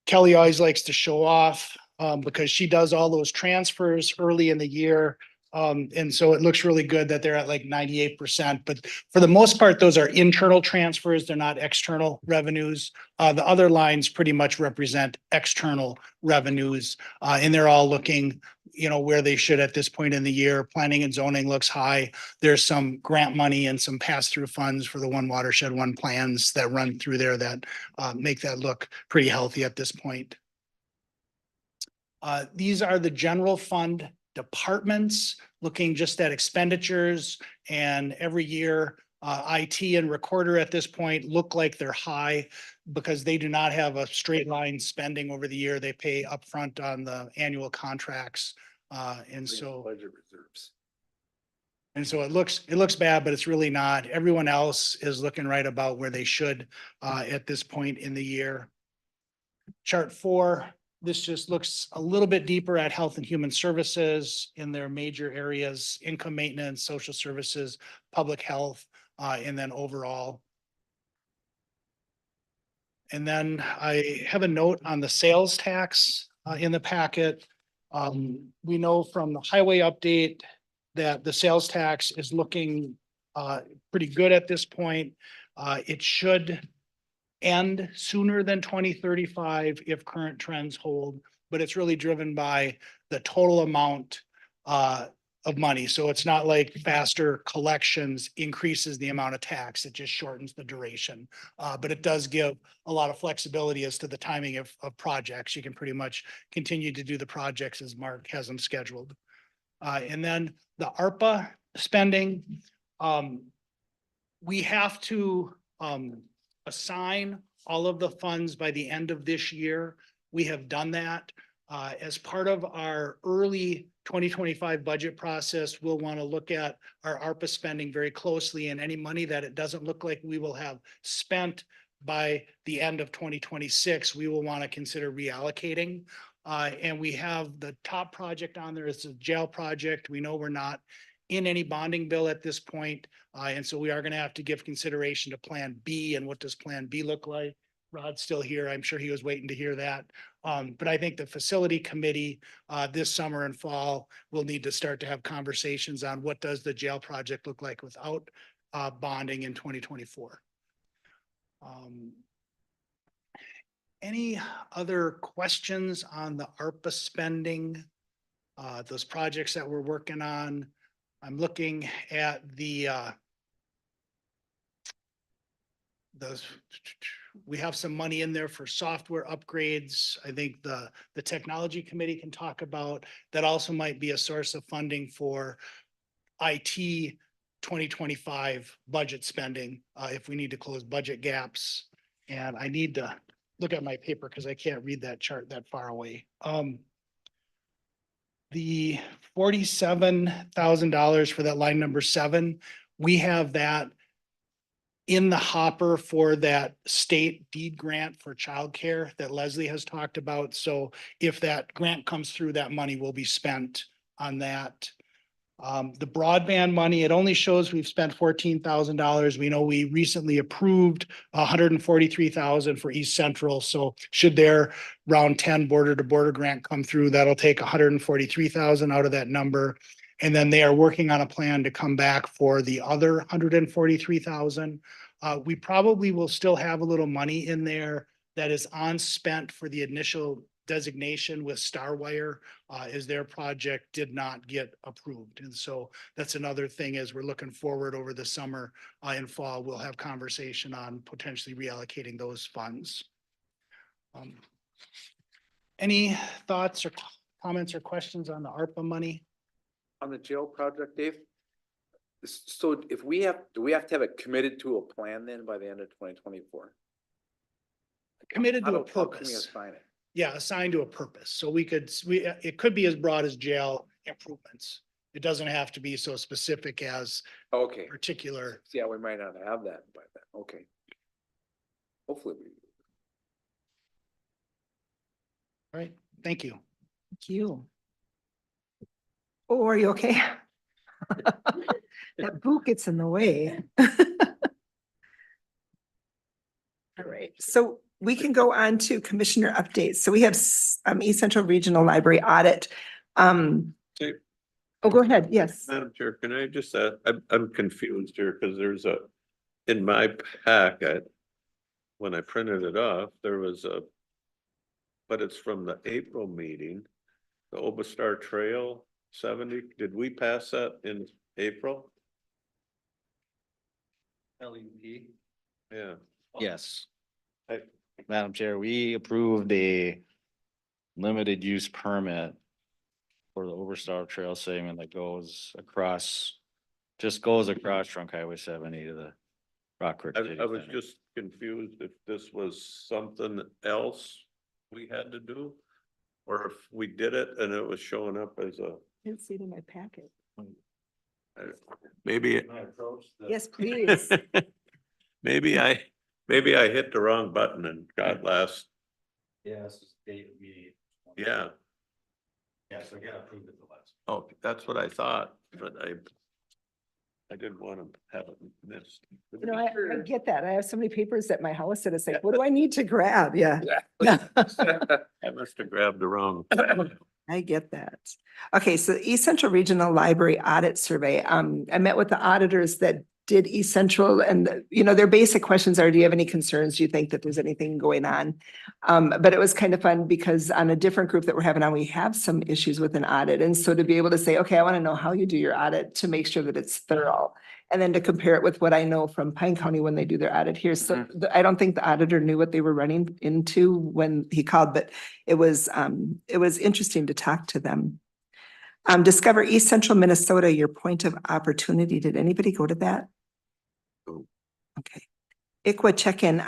Kelly always likes to show off because she does all those transfers early in the year. And so it looks really good that they're at like 98%, but for the most part, those are internal transfers. They're not external revenues. The other lines pretty much represent external revenues, and they're all looking, where they should at this point in the year. Planning and zoning looks high. There's some grant money and some pass-through funds for the One Watershed, One plans that run through there that make that look pretty healthy at this point. These are the general fund departments, looking just at expenditures, and every year IT and recorder at this point look like they're high because they do not have a straight line spending over the year. They pay upfront on the annual contracts. And so Budget reserves. And so it looks bad, but it's really not. Everyone else is looking right about where they should at this point in the year. Chart 4, this just looks a little bit deeper at health and human services in their major areas: income maintenance, social services, public health, and then overall. And then I have a note on the sales tax in the packet. We know from the highway update that the sales tax is looking pretty good at this point. It should end sooner than 2035 if current trends hold, but it's really driven by the total amount of money. So it's not like faster collections increases the amount of tax, it just shortens the duration. But it does give a lot of flexibility as to the timing of projects. You can pretty much continue to do the projects as Mark has them scheduled. And then the ARPA spending, we have to assign all of the funds by the end of this year. We have done that. As part of our early 2025 budget process, we'll want to look at our ARPA spending very closely, and any money that it doesn't look like we will have spent by the end of 2026, we will want to consider reallocating. And we have the top project on there. It's a jail project. We know we're not in any bonding bill at this point. And so we are going to have to give consideration to Plan B. And what does Plan B look like? Rod's still here. I'm sure he was waiting to hear that. But I think the facility committee this summer and fall will need to start to have conversations on what does the jail project look like without bonding in 2024. Any other questions on the ARPA spending, those projects that we're working on? I'm looking at we have some money in there for software upgrades. I think the technology committee can talk about that. Also might be a source of funding for IT 2025 budget spending if we need to close budget gaps. And I need to look at my paper because I can't read that chart that far away. The $47,000 for that line number 7, we have that in the hopper for that state deed grant for childcare that Leslie has talked about. So if that grant comes through, that money will be spent on that. The broadband money, it only shows we've spent $14,000. We know we recently approved $143,000 for East Central. So should their round 10 border to border grant come through, that'll take $143,000 out of that number. And then they are working on a plan to come back for the other $143,000. We probably will still have a little money in there that is unspent for the initial designation with Starwire, as their project did not get approved. And so that's another thing as we're looking forward over the summer, and fall, we'll have conversation on potentially reallocating those funds. Any thoughts or comments or questions on the ARPA money? On the jail project, Dave? So if we have, do we have to have it committed to a plan then by the end of 2024? Committed to a How can we purpose. assign it? Yeah, assigned to a purpose. So it could be as broad as jail improvements. It doesn't have to be so specific as Okay, particular. yeah, we might not have that by then, okay. Hopefully we. All right, thank you. Thank you. Oh, are you okay? That boot gets in the way. All right, so we can go on to commissioner updates. So we have East Central Regional Library audit. Okay. Oh, go ahead. Yes. Madam Chair, can I just, I'm confused here because there's in my packet, when I printed it off, there was but it's from the April meeting, the Obastar Trail 70. Did we pass that in April? LUP? Yeah. Yes. I- Madam Chair, we approved a limited use permit for the Overstar Trail segment that goes across Trunk Highway 70 to the Rock Creek. City I was Center. just confused if this was something else we had to do, or if we did it and it was showing up as a, Didn't see it in my packet. maybe. Yes, please. Maybe I hit the wrong button and got last, Yes, state meeting. yeah. Yeah, so get approved at the last. Oh, that's what I thought, but I didn't want to have it missed. You know, I get that. I have so many papers at my house that it's like, what do I need to grab? Yeah. I must have grabbed the wrong. I get that. Okay, so East Central Regional Library Audit Survey. I met with the auditors that did East Central and, you know, their basic questions are, do you have any concerns? Do you think that there's anything going on? But it was kind of fun because on a different group that we're having on, we have some issues with an audit. And so to be able to say, okay, I want to know how you do your audit to make sure that it's thorough. And then to compare it with what I know from Pine County when they do their audit here. So I don't think the auditor knew what they were running into when he called, but it was interesting to talk to them. Discover East Central Minnesota, your point of opportunity. Did anybody go to that? No. Okay. ICWA check-in,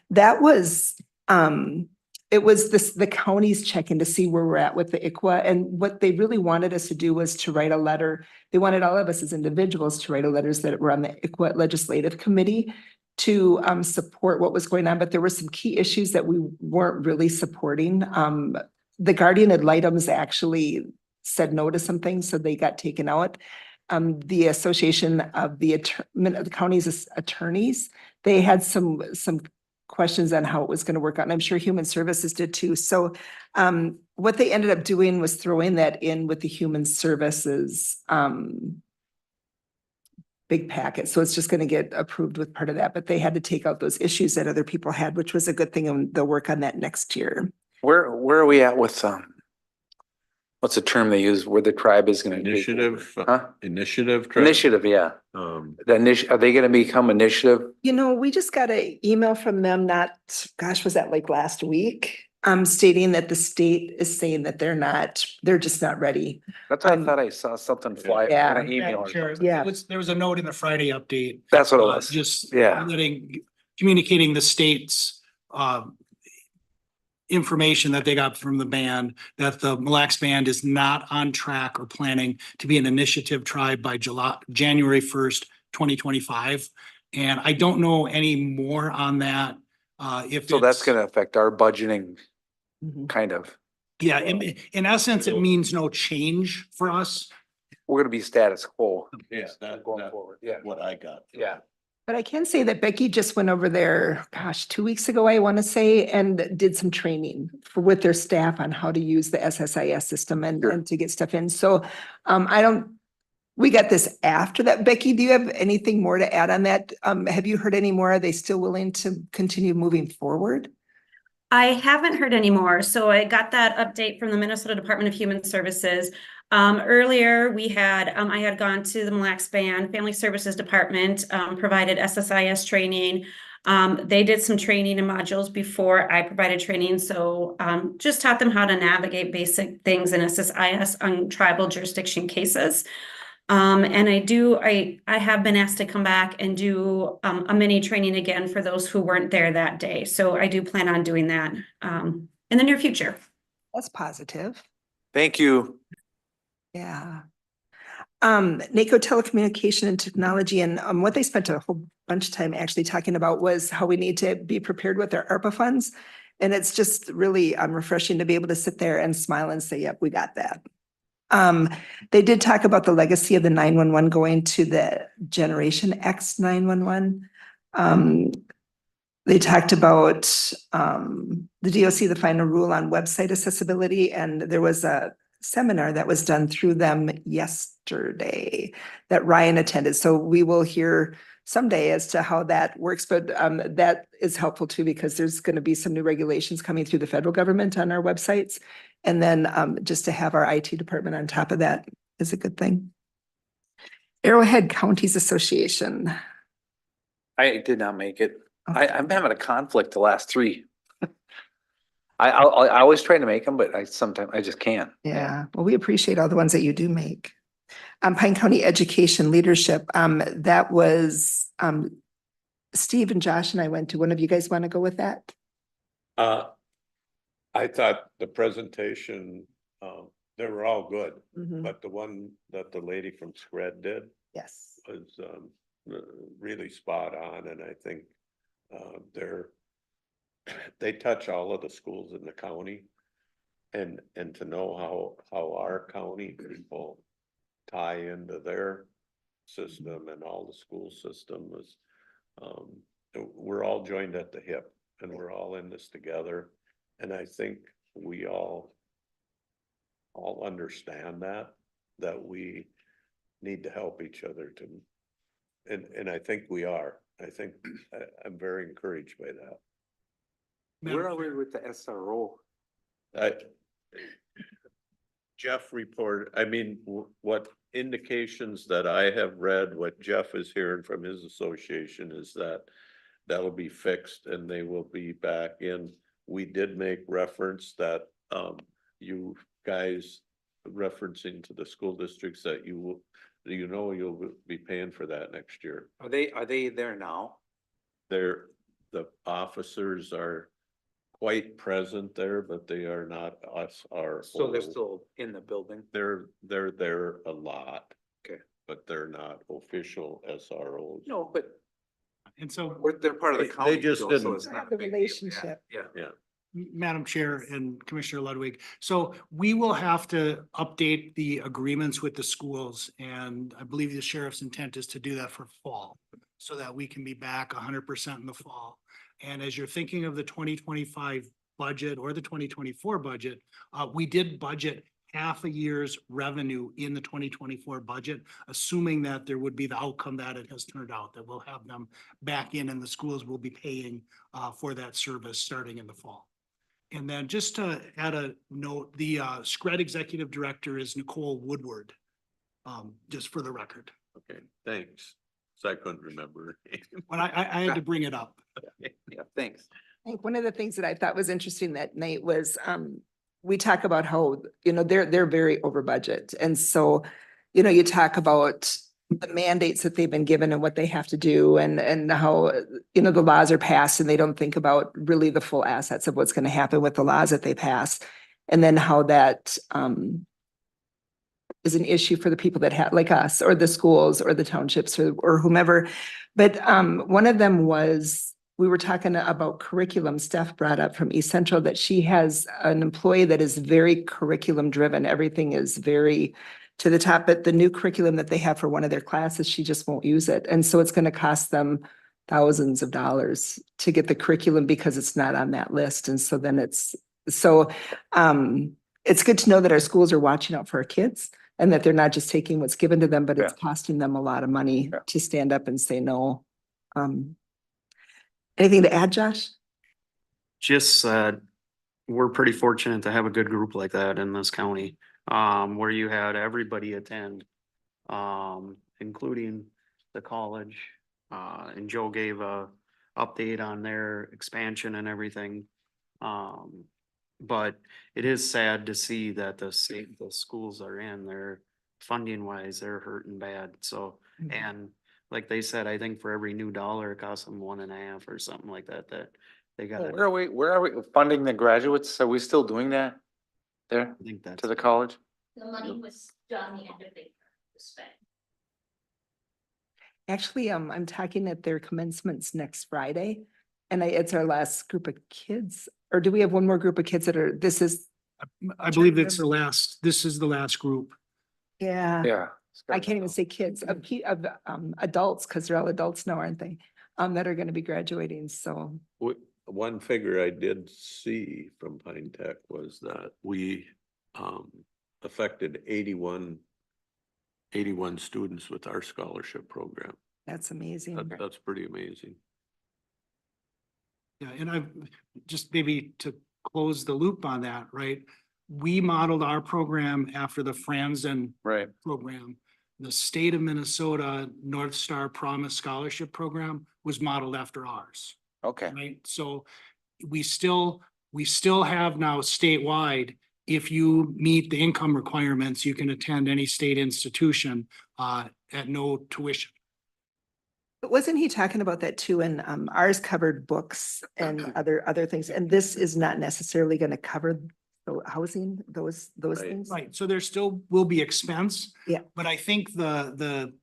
that was, it was the county's check-in to see where we're at with the ICWA. And what they really wanted us to do was to write a letter. They wanted all of us as individuals to write letters that were on the ICWA Legislative Committee to support what was going on. But there were some key issues that we weren't really supporting. The guardian ad litems actually said no to some things, so they got taken out. The Association of the County's Attorneys, they had some questions on how it was going to work out, and I'm sure Human Services did too. So what they ended up doing was throwing that in with the Human Services big packet. So it's just going to get approved with part of that, but they had to take out those issues that other people had, which was a good thing, and they'll work on that next year. Where are we at with, what's the term they use, where the tribe is gonna? Initiative, Huh? initiative. Initiative, yeah. Um, Are they gonna become initiative? You know, we just got an email from them gosh, was that like last week? Stating that the state is saying that they're just not ready. That's what I thought I saw something fly in Yeah. an email or Sure. something. Yeah. There was a note in the Friday update. That's what it was. Just Yeah. communicating the state's information that they got from the band, that the Mille Lacs Band is not on track or planning to be an initiative tribe by January 1st, 2025. And I don't know any more on that. So that's gonna affect our budgeting, Mhm. kind of. Yeah, in essence, it means no change for us. We're gonna be status quo. yeah, Going forward, yeah. what I got. Yeah. But I can say that Becky just went over there, gosh, 2 weeks ago, I want to say, and did some training with their staff on how to use the SSIS system and to get stuff in. So we got this after that. Becky, do you have anything more to add on that? Have you heard any more? Are they still willing to continue moving forward? I haven't heard any more. So I got that update from the Minnesota Department of Human Services. Earlier, we had, I had gone to the Mille Lacs Band Family Services Department, provided SSIS training. They did some training and modules before I provided training. So just taught them how to navigate basic things in SSIS on tribal jurisdiction cases. And I have been asked to come back and do a mini training again for those who weren't there that day. So I do plan on doing that in the near future. That's positive. Thank you. Yeah. NACO Telecommunication and Technology, and what they spent a whole bunch of time actually talking about was how we need to be prepared with our ARPA funds. And it's just really refreshing to be able to sit there and smile and say, yep, we got that. They did talk about the legacy of the 911 going to the Generation X 911. They talked about the DOC, the final rule on website accessibility, and there was a seminar that was done through them yesterday that Ryan attended. So we will hear someday as to how that works, but that is helpful too, because there's going to be some new regulations coming through the federal government on our websites. And then just to have our IT department on top of that is a good thing. Arrowhead Counties Association. I did not make it. Okay. I'm having a conflict the last 3. I always try to make them, but sometimes I just can't. Yeah, well, we appreciate all the ones that you do make. Pine County Education Leadership, that was Steve and Josh and I went to. One of you guys want to go with that? I thought the presentation, they were all good, Mhm. but the one that the lady from SCRED did Yes. was really spot on, and I think they touch all of the schools in the county, and to know how our county people tie into their system and all the school system was, we're all joined at the hip, and we're all in this together, and I think we all understand that we need to help each other to, and I think we are. I think I'm very encouraged by that. Where are we with the SRO? Jeff reported, I mean, what indications that I have read, what Jeff is hearing from his association is that that'll be fixed and they will be back in. We did make reference that you guys referencing to the school districts that you'll be paying for that next year. Are they there now? The officers are quite present there, but they are not So they're still in the building? They're there a lot. Okay. But they're not official SROs. No, but And so, they're part of the They county. just still, didn't- so it's not a The big deal. relationship. Yeah. Yeah. Madam Chair and Commissioner Ludwig, so we will have to update the agreements with the schools. And I believe the sheriff's intent is to do that for fall, so that we can be back 100% in the fall. And as you're thinking of the 2025 budget or the 2024 budget, we did budget half a year's revenue in the 2024 budget, assuming that there would be the outcome that it has turned out, that we'll have them back in and the schools will be paying for that service starting in the fall. And then just to add a note, the SCRED Executive Director is Nicole Woodward, just for the record. Okay, thanks. So I couldn't remember her name. But I had to bring it up. Yeah, thanks. I think one of the things that I thought was interesting that night was, we talk about how, they're very over budget. And so, you talk about the mandates that they've been given and what they have to do and how, the laws are passed and they don't think about really the full assets of what's going to happen with the laws that they pass. And then how that, is an issue for the people that have, like us, or the schools or the townships or whomever. But one of them was, we were talking about curriculum. Steph brought up from East Central that she has an employee that is very curriculum driven. Everything is very to the top, but the new curriculum that they have for one of their classes, she just won't use it. And so it's going to cost them thousands of dollars to get the curriculum because it's not on that list. And so then it's good to know that our schools are watching out for our kids and that they're not just taking what's given to them, but it's costing them a lot of money to stand up and say no. Anything to add, Josh? just said, we're pretty fortunate to have a good group like that in this county, where you had everybody attend, including the college. And Joe gave a update on their expansion and everything. But it is sad to see that the schools are in, they're funding wise, they're hurting bad, so. And like they said, I think for every new dollar, it costs them 1.5 or something like that, that they gotta, Where are we funding the graduates? Are we still doing that? There, I think that's. to the college? The money was done the end of the year, spent. Actually, I'm talking at their commencements next Friday. And it's our last group of kids, or do we have one more group of kids that are, this is, I believe this is the last group. yeah. Yeah. I can't even say kids, of adults, because they're all adults now, aren't they? That are gonna be graduating, so. One figure I did see from Pine Tech was that we affected 81 students with our scholarship program. That's amazing. That's pretty amazing. Yeah, and I've just maybe to close the loop on that, right? We modeled our program after the Franzen Right. program. The state of Minnesota North Star Promise Scholarship Program was modeled after ours, Okay. right? So we still have now statewide, if you meet the income requirements, you can attend any state institution at no tuition. But wasn't he talking about that too? And ours covered books and other things, and this is not necessarily gonna cover the housing, those Right. things. Right, so there still will be expense. Yeah. But I think the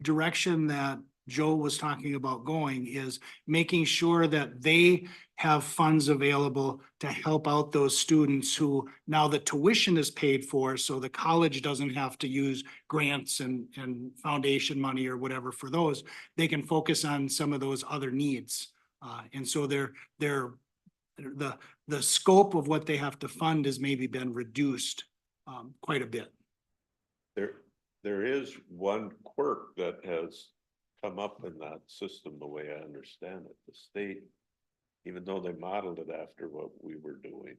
direction that Joe was talking about going is making sure that they have funds available to help out those students who now the tuition is paid for, so the college doesn't have to use grants and foundation money or whatever for those. They can focus on some of those other needs. And so the scope of what they have to fund has maybe been reduced quite a bit. There is one quirk that has come up in that system, the way I understand it. The state, even though they modeled it after what we were doing,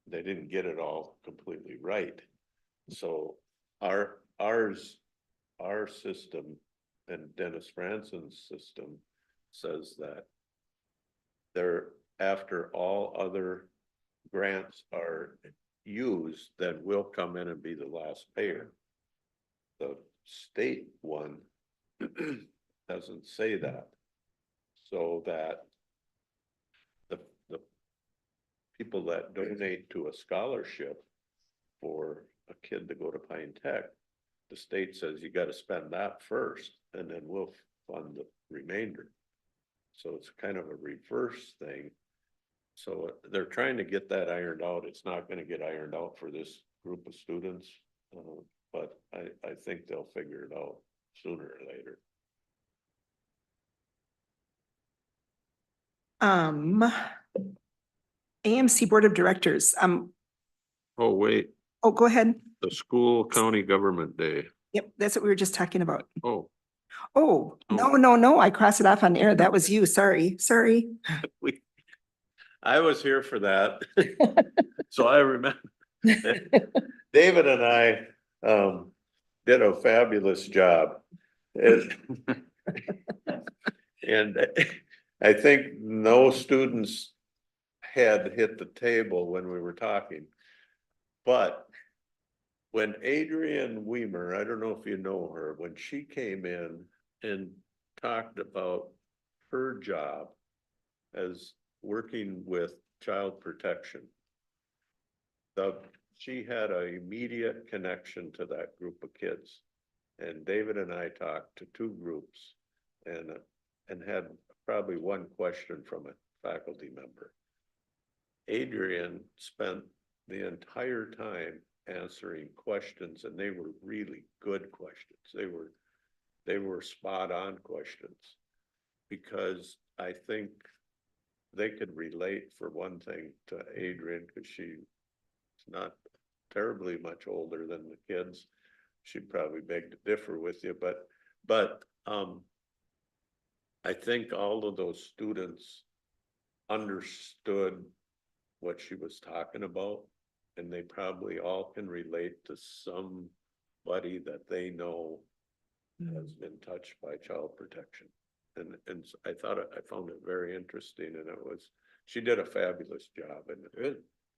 they didn't get it all completely right. So our system and Dennis Franzen's system says that after all other grants are used, then we'll come in and be the last payer. The state one doesn't say that. So that the people that donate to a scholarship for a kid to go to Pine Tech, the state says you got to spend that first, and then we'll fund the remainder. So it's kind of a reverse thing. So they're trying to get that ironed out. It's not going to get ironed out for this group of students, but I think they'll figure it out sooner or later. AMC Board of Directors, Oh, wait, oh, go ahead. the school county government day. Yep, that's what we were just talking about. Oh, Oh, no, I crossed it off on air. That was you. Sorry. I was here for that. So I remember David and I did a fabulous job. And I think no students had hit the table when we were talking. But when Adrienne Weimer, I don't know if you know her, when she came in and talked about her job as working with child protection, she had an immediate connection to that group of kids. And David and I talked to two groups and had probably one question from a faculty member. Adrienne spent the entire time answering questions, and they were really good questions. They were spot on questions, because I think they could relate, for one thing, to Adrienne, because she's not terribly much older than the kids. She'd probably beg to differ with you, but I think all of those students understood what she was talking about. And they probably all can relate to somebody that they know has been touched by child protection. And I found it very interesting, and she did a fabulous job,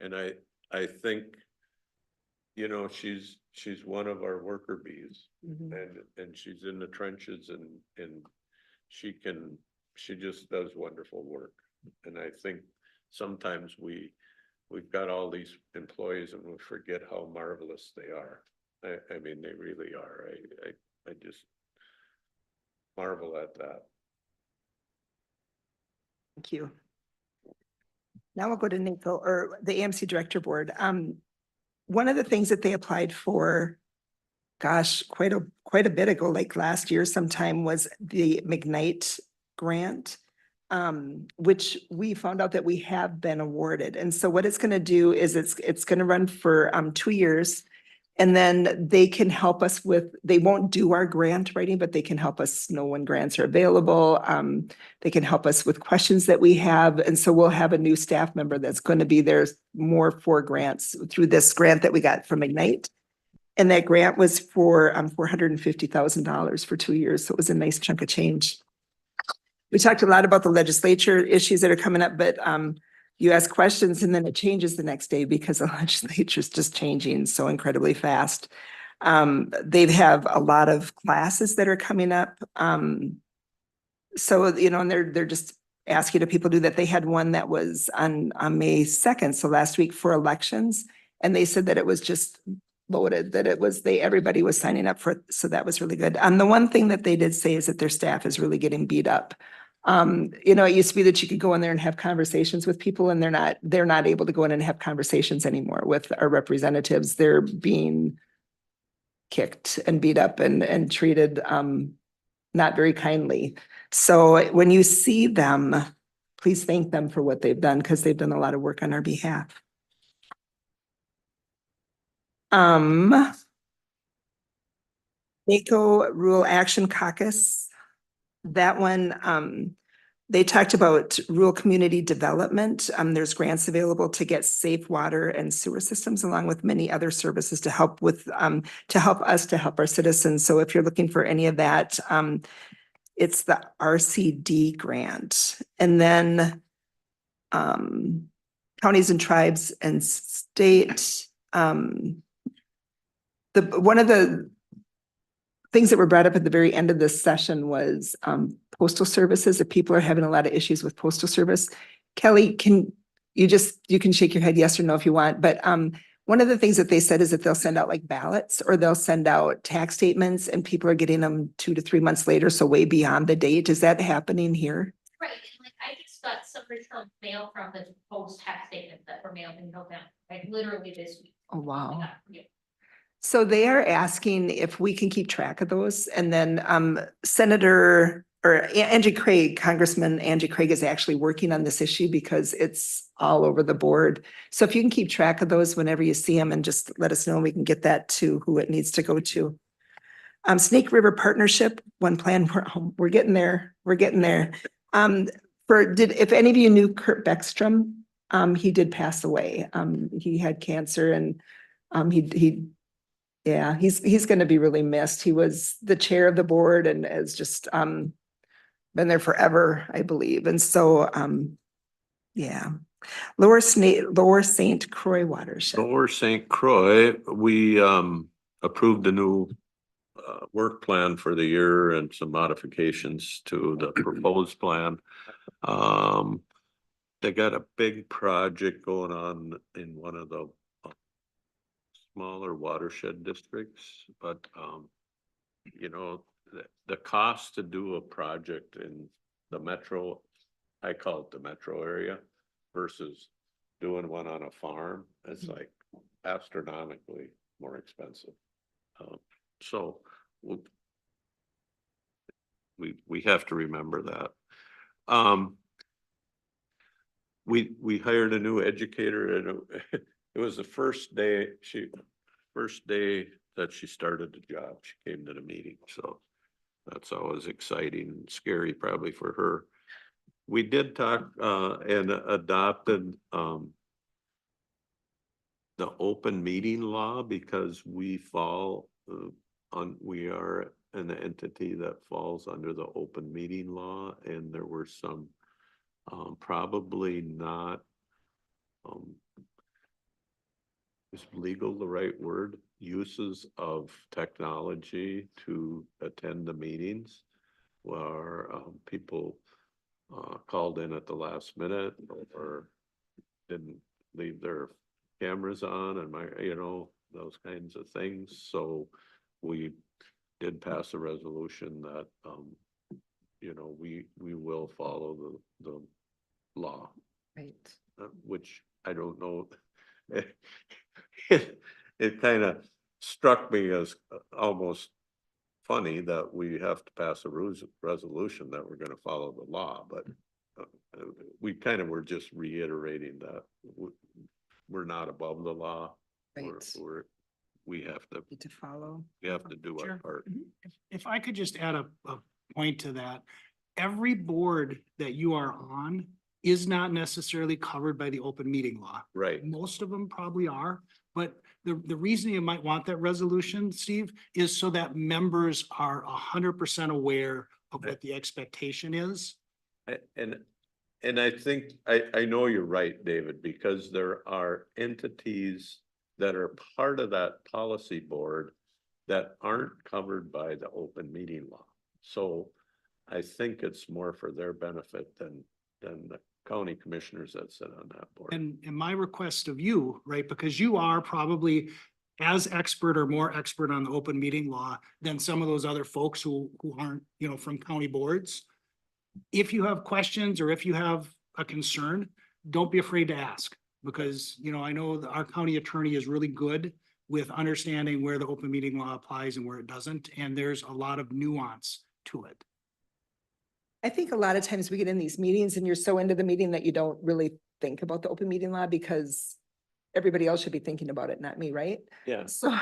and I think, you know, she's one of our worker bees, and she's in the trenches, and she just does wonderful work. And I think sometimes we've got all these employees and we forget how marvelous they are. I mean, they really are. I just marvel at that. Thank you. Now we'll go to NACO, or the AMC Director Board. One of the things that they applied for, gosh, quite a bit ago, like last year sometime, was the McKnight grant, which we found out that we have been awarded. And so what it's going to do is it's going to run for 2 years. And then they can help us they won't do our grant writing, but they can help us know when grants are available. They can help us with questions that we have. And so we'll have a new staff member that's going to be there more for grants through this grant that we got from Ignite. And that grant was for $450,000 for 2 years. So it was a nice chunk of change. We talked a lot about the legislature issues that are coming up, but you ask questions and then it changes the next day because the legislature is just changing so incredibly fast. They have a lot of classes that are coming up. So, you know, and they're just asking if people do that. They had one that was on May 2nd, so last week, for elections. And they said that it was just loaded, that everybody was signing up for it. So that was really good. The one thing that they did say is that their staff is really getting beat up. You know, it used to be that you could go in there and have conversations with people, and they're not able to go in and have conversations anymore with our representatives. They're being kicked and beat up and treated not very kindly. So when you see them, please thank them for what they've done, because they've done a lot of work on our behalf. NACO Rural Action Caucus, that one, they talked about rural community development. There's grants available to get safe water and sewer systems, along with many other services to help with, to help our citizens. So if you're looking for any of that, it's the RCD grant. And then counties and tribes and state, one of the things that were brought up at the very end of this session was postal services. If people are having a lot of issues with postal service, Kelly, you can shake your head yes or no if you want, but one of the things that they said is that they'll send out like ballots, or they'll send out tax statements, and people are getting them 2 to 3 months later, so way beyond the date. Is that happening here? Right, and like I just got some original mail from the post tax statements that were mailed in November, like literally this week. Oh, wow. I got from you. So they are asking if we can keep track of those. And then Senator or Angie Craig, Congressman Angie Craig, is actually working on this issue because it's all over the board. So if you can keep track of those whenever you see them, and just let us know, we can get that to who it needs to go to. Snake River Partnership, one plan, we're getting there. We're getting there. If any of you knew Kurt Beckstrom, he did pass away. He had cancer, and he's going to be really missed. He was the chair of the board and has just been there forever, I believe. And so, Lower St. Croix watershed. Lower St. Croix, we approved a new work plan for the year and some modifications to the proposed plan. They got a big project going on in one of the smaller watershed districts, but you know, the cost to do a project in the metro, I call it the metro area, versus doing one on a farm, it's like astronomically more expensive. So we have to remember that. We hired a new educator, and it was the first day that she started the job. She came to the meeting, so that's always exciting and scary probably for her. We did talk, and adopted, the open meeting law because we fall, we are an entity that falls under the open meeting law, and there were some, probably not, is legal the right word? Uses of technology to attend the meetings where, people, called in at the last minute or didn't leave their cameras on and those kinds of things. So we did pass a resolution that, we will follow the law, Right. which I don't know. It kind of struck me as almost funny that we have to pass a resolution that we're going to follow the law, but we kind of were just reiterating that we're not above the law. Right. We have to Need to follow. do our Sure. part. If I could just add a point to that, every board that you are on is not necessarily covered by the open meeting law. Right. Most of them probably are, but the reason you might want that resolution, Steve, is so that members are 100% aware of what the expectation is. And I think, I know you're right, David, because there are entities that are part of that policy board that aren't covered by the open meeting law. So I think it's more for their benefit than the county commissioners that sit on that board. And my request of you, right, because you are probably as expert or more expert on the open meeting law than some of those other folks who aren't, from county boards. If you have questions or if you have a concern, don't be afraid to ask, because, I know that our county attorney is really good with understanding where the open meeting law applies and where it doesn't, and there's a lot of nuance to it. I think a lot of times we get in these meetings and you're so into the meeting that you don't really think about the open meeting law because everybody else should be thinking about it, not me, right? Yeah. So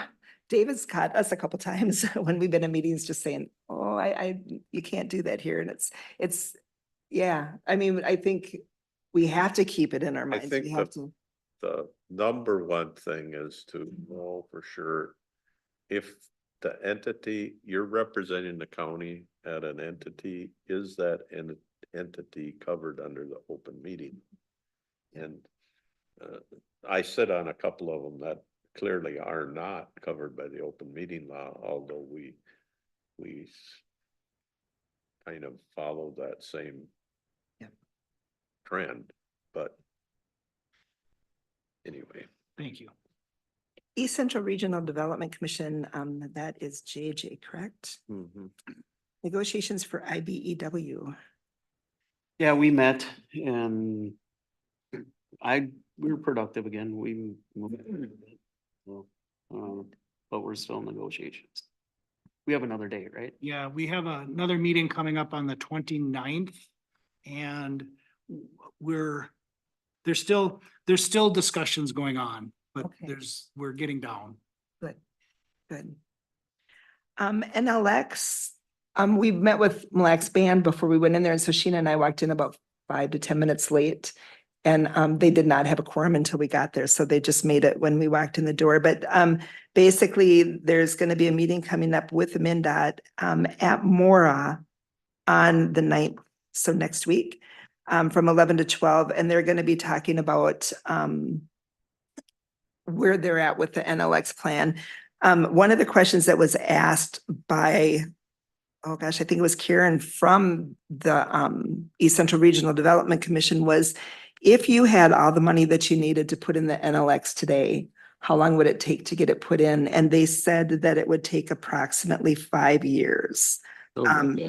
David's caught us a couple times when we've been in meetings just saying, oh, you can't do that here. And it's, yeah, I mean, I think we have to keep it in our minds. think We have to. The number one thing is to know for sure if the entity, you're representing the county at an entity, is that an entity covered under the open meeting? And I sit on a couple of them that clearly are not covered by the open meeting law, although we kind of follow that same trend, but anyway. Thank you. East Central Regional Development Commission, that is JJ, correct? Mhm. Negotiations for IBEW. Yeah, we met and we were productive again. We moved. So, but we're still in negotiations. We have another date, right? Yeah, we have another meeting coming up on the 29th, and there's still discussions going on, but Okay. we're getting down. Good. NLX, we met with Mille Lacs Band before we went in there, and so Sheena and I walked in about 5 to 10 minutes late. And they did not have a quorum until we got there, so they just made it when we walked in the door. But basically, there's going to be a meeting coming up with MnDOT at Mora on the 9th, so next week, from 11 to 12, and they're going to be talking about where they're at with the NLX plan. One of the questions that was asked by, oh gosh, I think it was Karen from the East Central Regional Development Commission was, if you had all the money that you needed to put in the NLX today, how long would it take to get it put in? And they said that it would take approximately 5 years,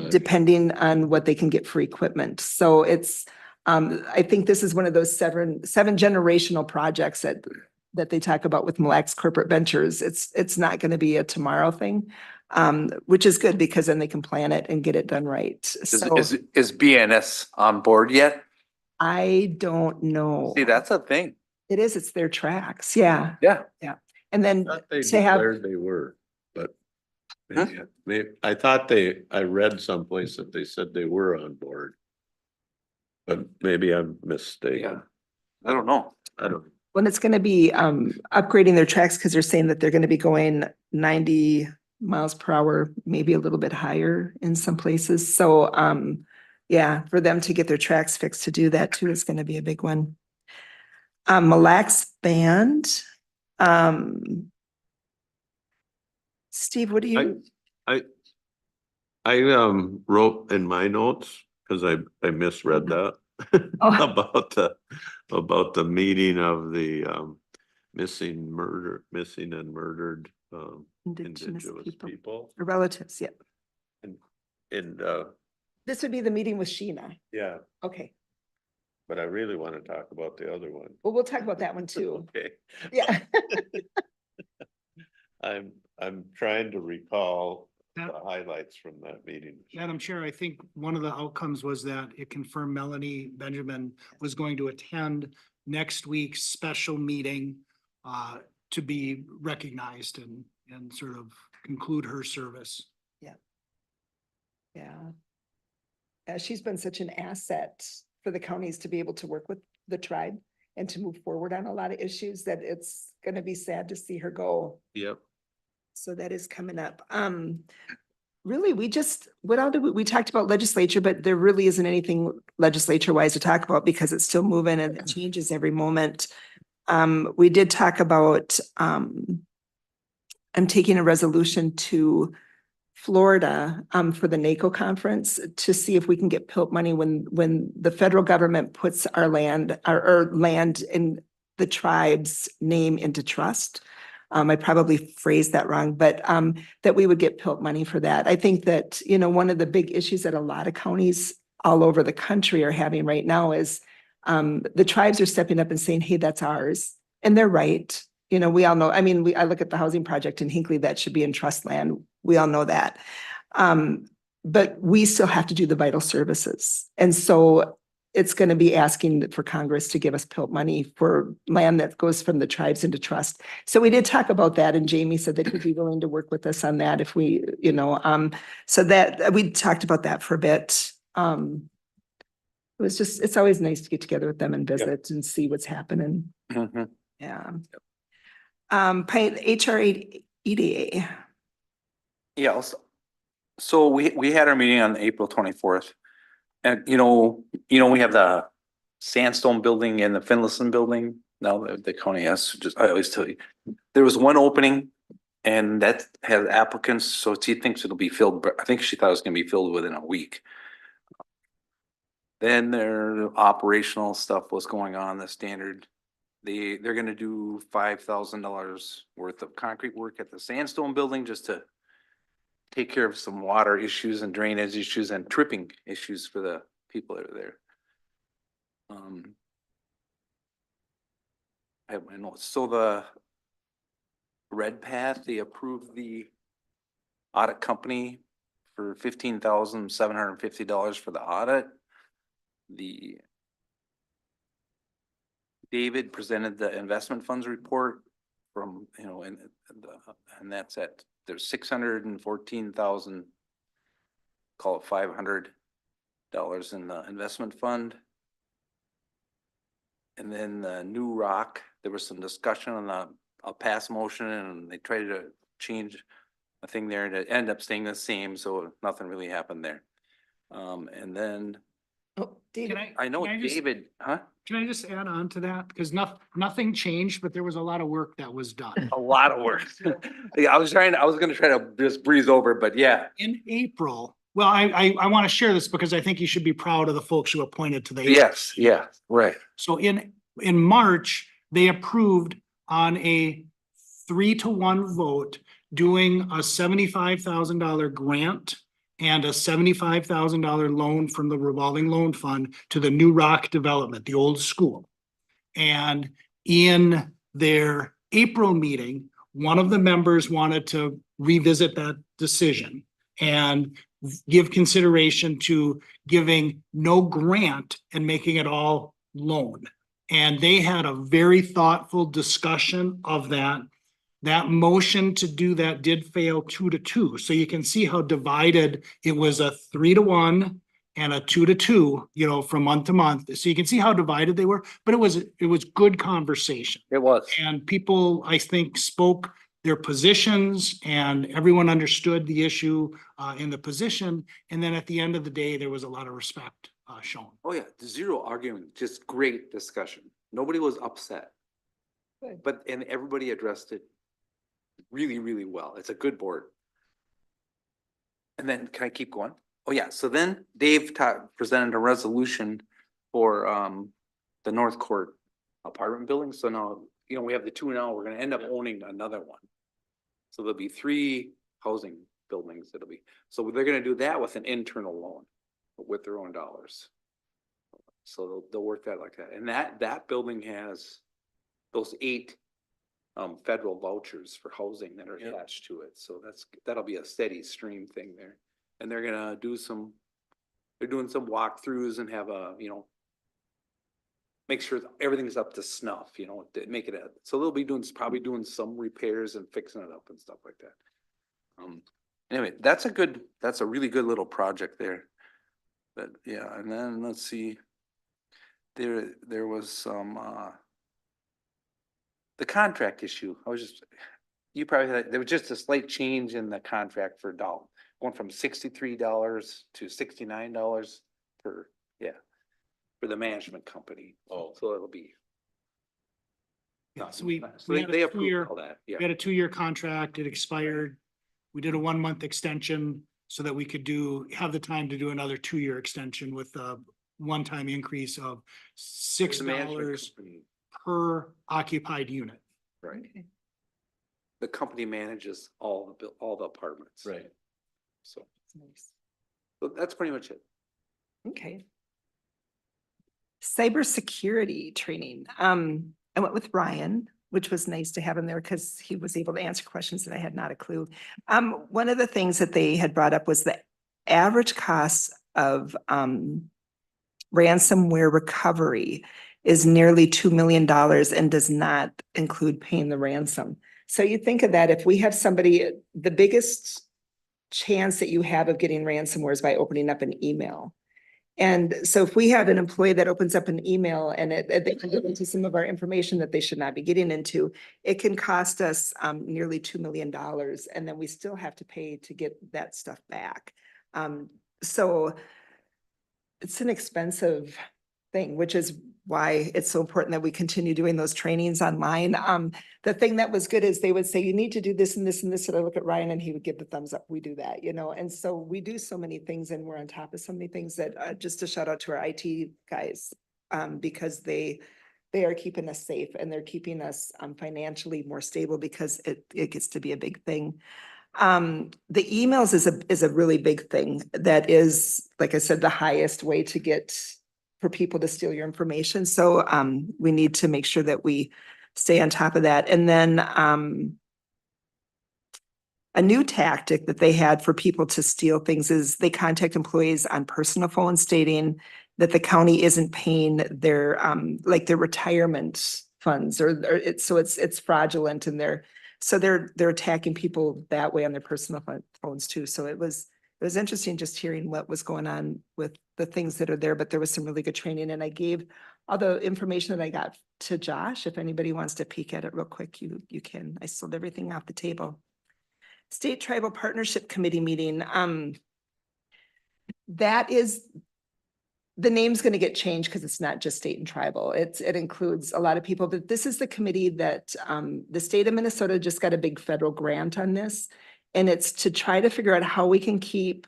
depending on what they can get for equipment. So it's, I think this is one of those seven generational projects that they talk about with Mille Lacs Corporate Ventures. It's not going to be a tomorrow thing, which is good because then they can plan it and get it done right. So Is BNS on board yet? I don't know. See, that's a thing. It is, it's their tracks. Yeah. Yeah. And then I thought they to have, declared they were, but I thought I read someplace that they said they were on board. But maybe I'm mistaken. I don't know. I don't. When it's gonna be upgrading their tracks, because they're saying that they're gonna be going 90 miles per hour, maybe a little bit higher in some places. So yeah, for them to get their tracks fixed to do that too is gonna be a big one. Mille Lacs Band. Steve, what do you? I wrote in my notes, because I misread that. Oh. About the meeting of the missing and murdered Indigenous indigenous people. Relatives, yeah. And This would be the meeting with Sheena. yeah, Okay, but I really want to talk about the other one. well, we'll talk about that one too. Okay. Yeah. I'm trying to recall the That- highlights from that meeting. Madam Chair, I think one of the outcomes was that it confirmed Melanie Benjamin was going to attend next week's special meeting to be recognized and sort of conclude her service. Yeah. She's been such an asset for the counties to be able to work with the tribe and to move forward on a lot of issues that it's gonna be sad to see her go. Yep. So that is coming up. Really, what all did we talked about legislature, but there really isn't anything legislature wise to talk about because it's still moving and it changes every moment. We did talk about, I'm taking a resolution to Florida, for the NACO conference to see if we can get PILT money when the federal government puts our land, our land in the tribe's name into trust. I probably phrased that wrong, but that we would get PILT money for that. I think that, one of the big issues that a lot of counties all over the country are having right now is the tribes are stepping up and saying, hey, that's ours. And they're right. We all know, I look at the housing project in Hinckley, that should be in trust land. We all know that. But we still have to do the vital services. And so it's going to be asking for Congress to give us PILT money for land that goes from the tribes into trust. So we did talk about that, and Jamie said that he'd be willing to work with us on that if we, so that we talked about that for a bit. It's always nice to get together with them and visit and see what's happening. Mhm. Yeah. HR EDA. Yeah, so we had our meeting on April 24th. And we have the Sandstone building and the Finlayson building. Now the county has, I always tell you, there was one opening and that has applicants, so she thinks it'll be filled, but I think she thought it was gonna be filled within a week. Then their operational stuff was going on, the standard. They're gonna do $5,000 worth of concrete work at the Sandstone building just to take care of some water issues and drainage issues and tripping issues for the people that are there. I have my notes. So the Red Path, they approved the audit company for $15,750 for the audit. David presented the investment funds report from, and that's at, there's 614,000, call it $500 in the investment fund. And then the New Rock, there was some discussion on a pass motion and they tried to change a thing there and it ended up staying the same, so nothing really happened there. And then Oh, David. I know can I just- David, huh? Can I just add on to that? Because nothing changed, but there was a lot of work that was done. A lot of work. Yeah, I was gonna try to just breeze over, but yeah. In April, well, I want to share this because I think you should be proud of the folks you appointed to the. Yes, yeah, right. So in March, they approved on a 3-1 vote, doing a $75,000 grant and a $75,000 loan from the revolving loan fund to the New Rock development, the old school. And in their April meeting, one of the members wanted to revisit that decision and give consideration to giving no grant and making it all loan. And they had a very thoughtful discussion of that. That motion to do that did fail 2-2. So you can see how divided it was, a 3-1 and a 2 to 2, you know, from month to month. So you can see how divided they were, but it was good conversation. It was. And people, I think, spoke their positions and everyone understood the issue in the position. And then at the end of the day, there was a lot of respect shown. Oh, yeah, zero argument, just great discussion. Nobody was upset. Good. And everybody addressed it really, really well. It's a good board. And then, can I keep going? Oh, yeah, so then Dave presented a resolution for the North Court apartment building. So now, you know, we have the 2 now, we're gonna end up owning another one. So there'll be 3 housing buildings that'll be, so they're gonna do that with an internal loan, with their own dollars. So they'll work that like that. And that building has those 8 federal vouchers for housing that are attached to it. So that'll be a steady stream thing there. And they're gonna do they're doing some walkthroughs and have you know, make sure everything's up to snuff, you know, to make it so they'll be probably doing some repairs and fixing it up and stuff like that. Anyway, that's a really good little project there. But yeah, and then let's see. There was some the contract issue. You probably had, there was just a slight change in the contract for Dalton, going from $63 to $69 for the management company. Oh. So it'll be. Yeah, so we So had a they approved 2-year all that, yeah. We had a 2-year contract, it expired. We did a 1-month extension so that we could have the time to do another 2-year extension with a one-time increase of The management $6 company, per occupied unit. right. The company manages all the apartments. Right. So, Nice. that's pretty much it. Okay. Cybersecurity training. I went with Ryan, which was nice to have him there because he was able to answer questions that I had not a clue. One of the things that they had brought up was the average cost of ransomware recovery is nearly $2 million and does not include paying the ransom. So you think of that, if we have somebody, the biggest chance that you have of getting ransomware is by opening up an email. And so if we have an employee that opens up an email and they can get into some of our information that they should not be getting into, it can cost us nearly $2 million. And then we still have to pay to get that stuff back. So it's an expensive thing, which is why it's so important that we continue doing those trainings online. The thing that was good is they would say, you need to do this and this and this. And I look at Ryan and he would give the thumbs up. We do that, you know? And so we do so many things and we're on top of so many things that just a shout out to our IT guys, because they are keeping us safe and they're keeping us financially more stable because it gets to be a big thing. The emails is a really big thing. That is, like I said, the highest way to get for people to steal your information. So we need to make sure that we stay on top of that. And then a new tactic that they had for people to steal things is they contact employees on personal phones stating that the county isn't paying their like their retirement funds or it's fraudulent and they're attacking people that way on their personal phones too. So it was interesting just hearing what was going on with the things that are there, but there was some really good training and I gave all the information that I got to Josh. If anybody wants to peek at it real quick, you can. I sold everything off the table. State Tribal Partnership Committee meeting. That is, the name's going to get changed because it's not just state and tribal. It includes a lot of people, but this is the committee that the state of Minnesota just got a big federal grant on this. And it's to try to figure out how we can keep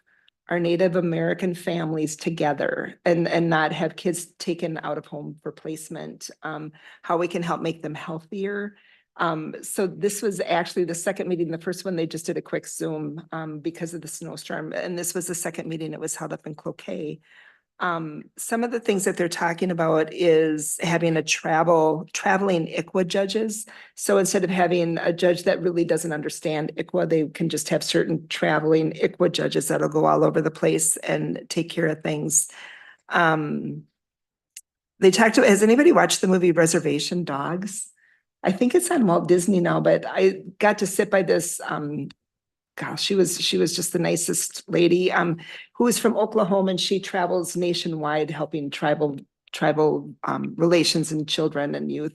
our Native American families together and not have kids taken out of home for placement, how we can help make them healthier. So this was actually the second meeting. The first one, they just did a quick Zoom because of the snowstorm. And this was the second meeting. It was held up in Cloquet. Some of the things that they're talking about is having traveling ICWA judges. So instead of having a judge that really doesn't understand ICWA, they can just have certain traveling ICWA judges that'll go all over the place and take care of things. They talked about, has anybody watched the movie Reservation Dogs? I think it's on Walt Disney now, but I got to sit by this gosh, she was just the nicest lady, who is from Oklahoma, and she travels nationwide helping tribal relations and children and youth.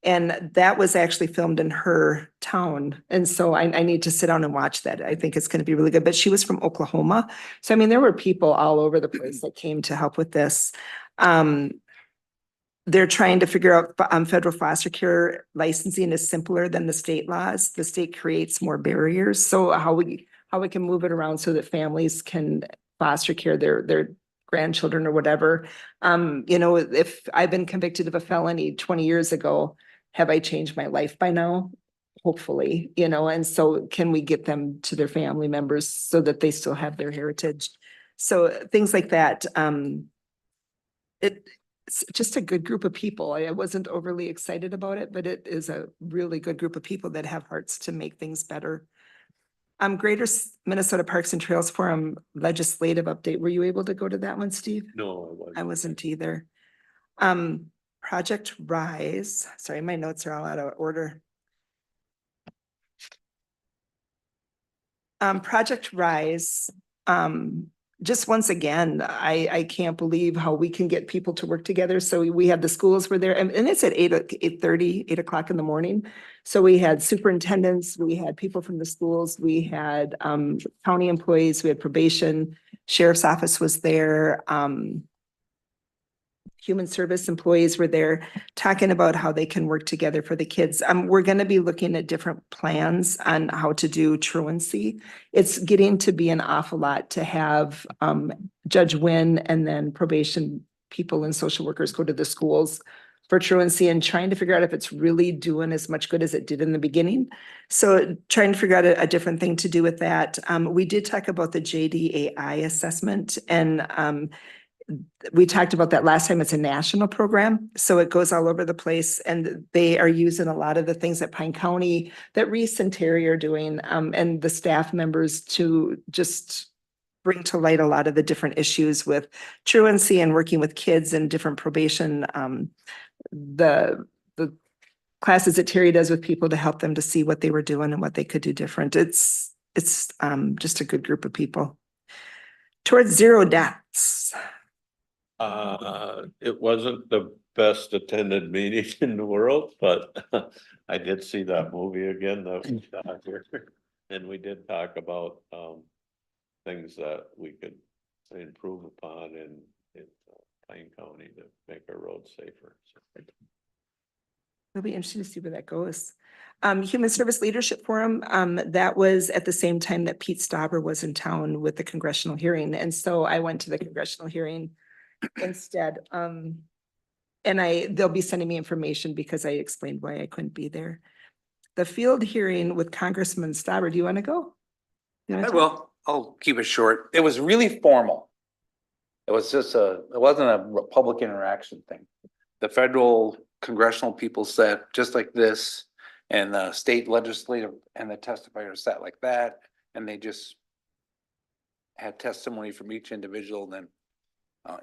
And that was actually filmed in her town. And so I need to sit down and watch that. I think it's going to be really good. But she was from Oklahoma. So I mean, there were people all over the place that came to help with this. They're trying to figure out, federal foster care licensing is simpler than the state laws. The state creates more barriers. So how we can move it around so that families can foster care their grandchildren or whatever. You know, if I've been convicted of a felony 20 years ago, have I changed my life by now? Hopefully, you know, and so can we get them to their family members so that they still have their heritage? So things like that. It's just a good group of people. I wasn't overly excited about it, but it is a really good group of people that have hearts to make things better. Greater Minnesota Parks and Trails Forum legislative update. Were you able to go to that one, Steve? No, I wasn't either. Project Rise, sorry, my notes are all out of order. Project Rise, just once again, I can't believe how we can get people to work together. So we had the schools were there, and it's at 8 o'clock in the morning. So we had superintendents, we had people from the schools, we had county employees, we had probation, sheriff's office was there. Human service employees were there talking about how they can work together for the kids. We're going to be looking at different plans on how to do truancy. It's getting to be an awful lot to have Judge Wynn and then probation people and social workers go to the schools for truancy and trying to figure out if it's really doing as much good as it did in the beginning. So trying to figure out a different thing to do with that. We did talk about the JDAI assessment, and we talked about that last time. It's a national program, so it goes all over the place, and they are using a lot of the things that Pine County, that Reese and Terry are doing, and the staff members to just bring to light a lot of the different issues with truancy and working with kids and different probation. The classes that Terry does with people to help them to see what they were doing and what they could do different. It's just a good group of people. Towards Zero Deaths. It wasn't the best attended meeting in the world, but I did see that movie again that we shot here. And we did talk about things that we could improve upon in Pine County to make our roads safer. It'll be interesting to see where that goes. Human Service Leadership Forum, that was at the same time that Pete Stauber was in town with the congressional hearing. And so I went to the congressional hearing instead. And they'll be sending me information because I explained why I couldn't be there. The field hearing with Congressman Stauber, do you want to go? I will. I'll keep it short. It was really formal. It was just it wasn't a public interaction thing. The federal congressional people sat just like this, and the state legislative and the testifiers sat like that, and they just had testimony from each individual and then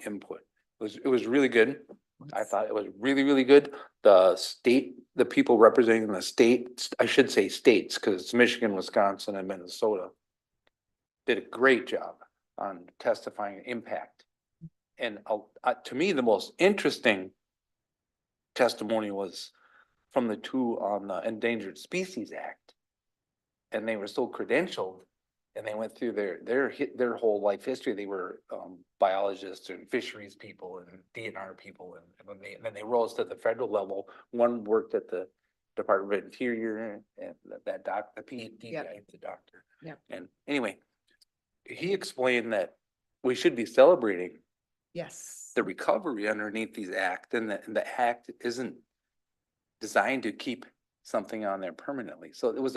input. It was really good. I thought it was really, really good. The people representing the state, I should say states, because it's Michigan, Wisconsin, and Minnesota, did a great job on testifying impact. And to me, the most interesting testimony was from the two on the Endangered Species Act. And they were so credentialed, and they went through their whole life history. They were biologists and fisheries people and DNR people, and then they rose to the federal level. One worked at the Department of Interior, and that the PhD guy, the doctor. Yep. And anyway, he explained that we should be celebrating Yes. the recovery underneath these act, and the act isn't designed to keep something on there permanently. So it was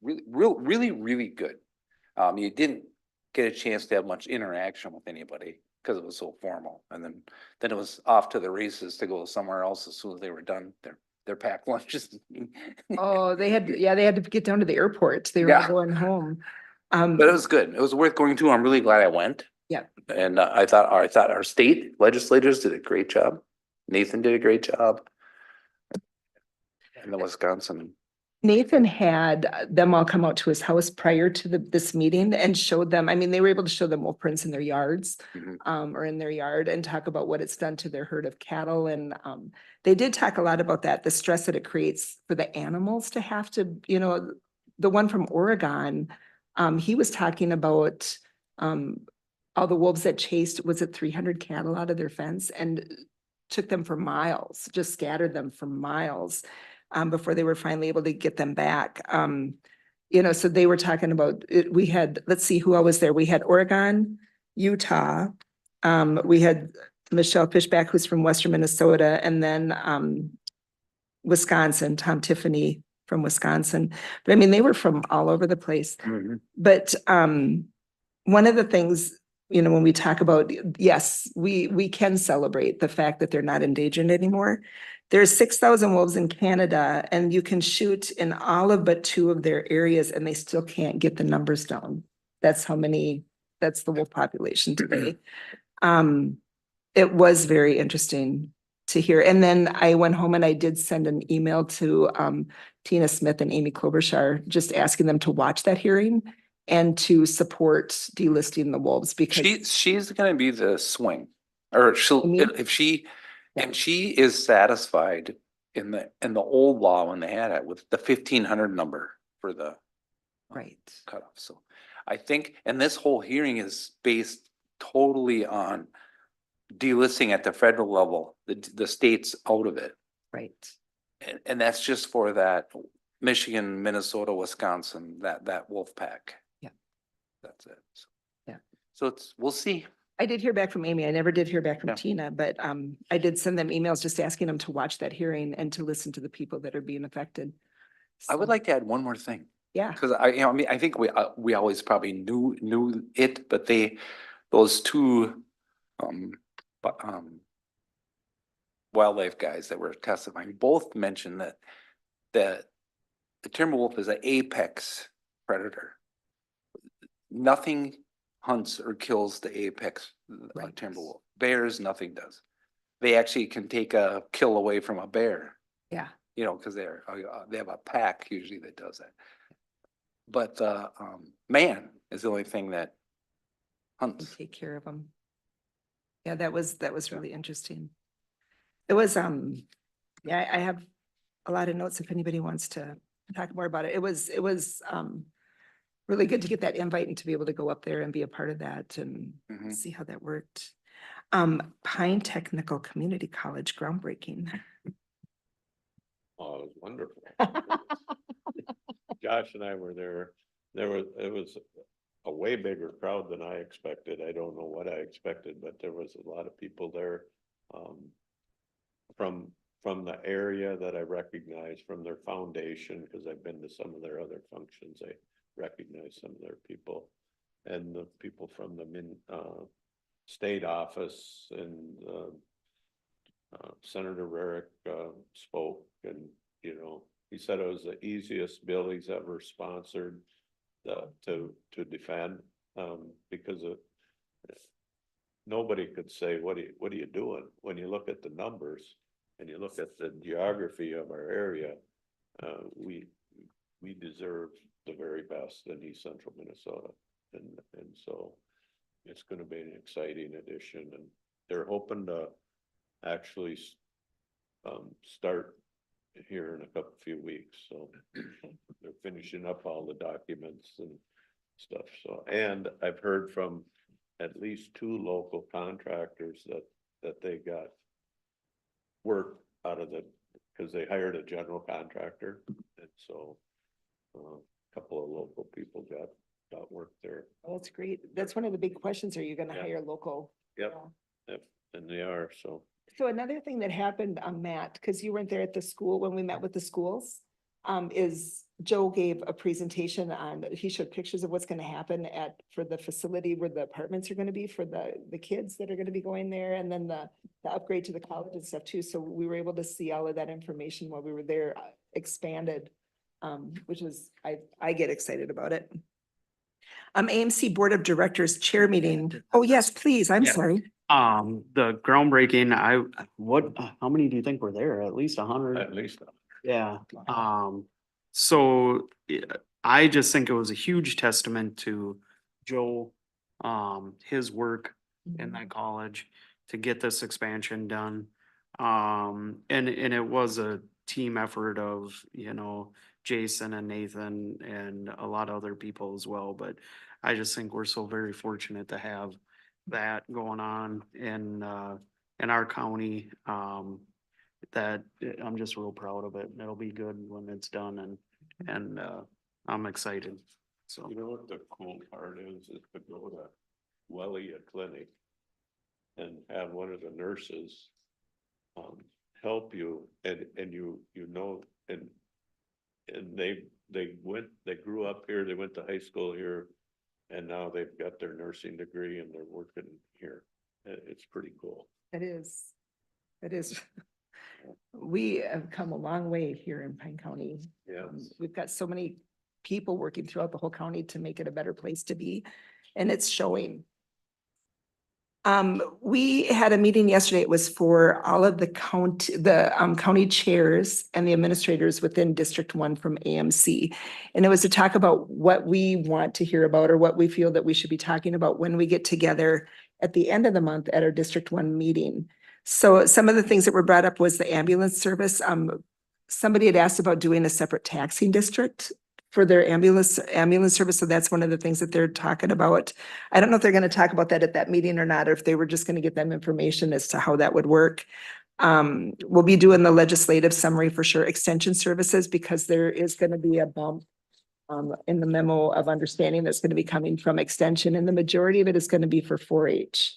really good. You didn't get a chance to have much interaction with anybody because it was so formal, and then it was off to the races to go somewhere else as soon as they were done their packed lunches. Oh, they had to get down to the airport. They were Yeah. going home. But it was good. It was worth going to. I'm really glad I went. Yeah. And I thought our state legislators did a great job. Nathan did a great job. And the Wisconsin Nathan had them all come out to his house prior to this meeting and showed them, I mean, they were able to show them wolf prints in their yards. Mhm. Or in their yard and talk about what it's done to their herd of cattle and, they did talk a lot about that, the stress that it creates for the animals to have to, the one from Oregon, he was talking about, all the wolves that chased, was it 300 cattle out of their fence and took them for miles, just scattered them for miles, before they were finally able to get them back. So they were talking about it. We had, let's see who all was there. We had Oregon, Utah. We had Michelle Fishback, who's from Western Minnesota, and then Wisconsin, Tom Tiffany from Wisconsin. But I mean, they were from all over the place. Mhm. But one of the things, when we talk about, yes, we can celebrate the fact that they're not endangered anymore. There's 6,000 wolves in Canada, and you can shoot in all of but 2 of their areas, and they still can't get the numbers down. That's the wolf population today. It was very interesting to hear. And then I went home and I did send an email to Tina Smith and Amy Klobuchar, just asking them to watch that hearing and to support delisting the wolves because She's gonna be the swing, or she'll, Me? if she, and she is satisfied in the old law when they had it with the 1,500 number for the right. cutoff. So I think, and this whole hearing is based totally on delisting at the federal level, the states out of it. Right. And that's just for that Michigan, Minnesota, Wisconsin, that wolf pack. Yeah. That's it. So, Yeah. So we'll see. I did hear back from Amy. I never did hear back from Yeah. Tina, but I did send them emails just asking them to watch that hearing and to listen to the people that are being affected. I would So, like to add one more thing. Yeah, Cause I think we always probably knew it, but those two, wildlife guys that were testifying, both mentioned that the timber wolf is an apex predator. Nothing hunts or kills the apex Right. timber wolf. Bears, nothing does. They actually can take a kill away from a bear, yeah, cause they have a pack usually that does that. But man is the only thing that and hunts. take care of them. Yeah, that was really interesting. It was, yeah, I have a lot of notes if anybody wants to talk more about it. It was really good to get that invite and to be able to go up there and be a part of that and Mhm. see how that worked. Pine Technical Community College groundbreaking. Oh, it was wonderful. Josh and I were there. It was a way bigger crowd than I expected. I don't know what I expected, but there was a lot of people there. From the area that I recognize from their foundation, because I've been to some of their other functions, I recognize some of their people. And the people from the state office and Senator Rarick spoke, and he said it was the easiest bill he's ever sponsored to defend, because nobody could say, what are you doing? When you look at the numbers and you look at the geography of our area, we deserve the very best in East Central Minnesota. And so it's gonna be an exciting addition, and they're hoping to actually start here in a few weeks, so they're finishing up all the documents and stuff, so, and I've heard from at least 2 local contractors that they got work out of because they hired a general contractor, and so a couple of local people got work there. Oh, that's great. That's one of the big questions. Are you gonna Yeah. hire local? Yep, and they are, so. So another thing that happened, Matt, because you weren't there at the school when we met with the schools, is Joe gave a presentation on, he showed pictures of what's gonna happen for the facility where the apartments are gonna be for the kids that are gonna be going there, and then the upgrade to the college and stuff too. So we were able to see all of that information while we were there, expanded, which was, I get excited about it. AMC Board of Directors Chair meeting. Oh, yes, please. I'm Yeah. sorry. The groundbreaking, how many do you think were there? At least 100? At least. Yeah, So I just think it was a huge testament to Joe, his work in that college to get this expansion done. And it was a team effort of, you know, Jason and Nathan and a lot of other people as well, but I just think we're so very fortunate to have that going on in our county. That I'm just real proud of it. And it'll be good when it's done and I'm excited. So. You know what the cool part is to go to Wellia Clinic and have one of the nurses help you and you know, and they grew up here, they went to high school here, and now they've got their nursing degree and they're working here. It's pretty cool. It is. It is. We have come a long way here in Pine County. Yeah. We've got so many people working throughout the whole county to make it a better place to be, and it's showing. We had a meeting yesterday. It was for all of the county chairs and the administrators within District 1 from AMC. And it was to talk about what we want to hear about or what we feel that we should be talking about when we get together at the end of the month at our District 1 meeting. So some of the things that were brought up was the ambulance service. Somebody had asked about doing a separate taxing district for their ambulance service. So that's one of the things that they're talking about. I don't know if they're going to talk about that at that meeting or not, or if they were just going to get them information as to how that would work. We'll be doing the legislative summary for sure, extension services, because there is going to be a bump in the memo of understanding that's going to be coming from extension, and the majority of it is going to be for 4-H.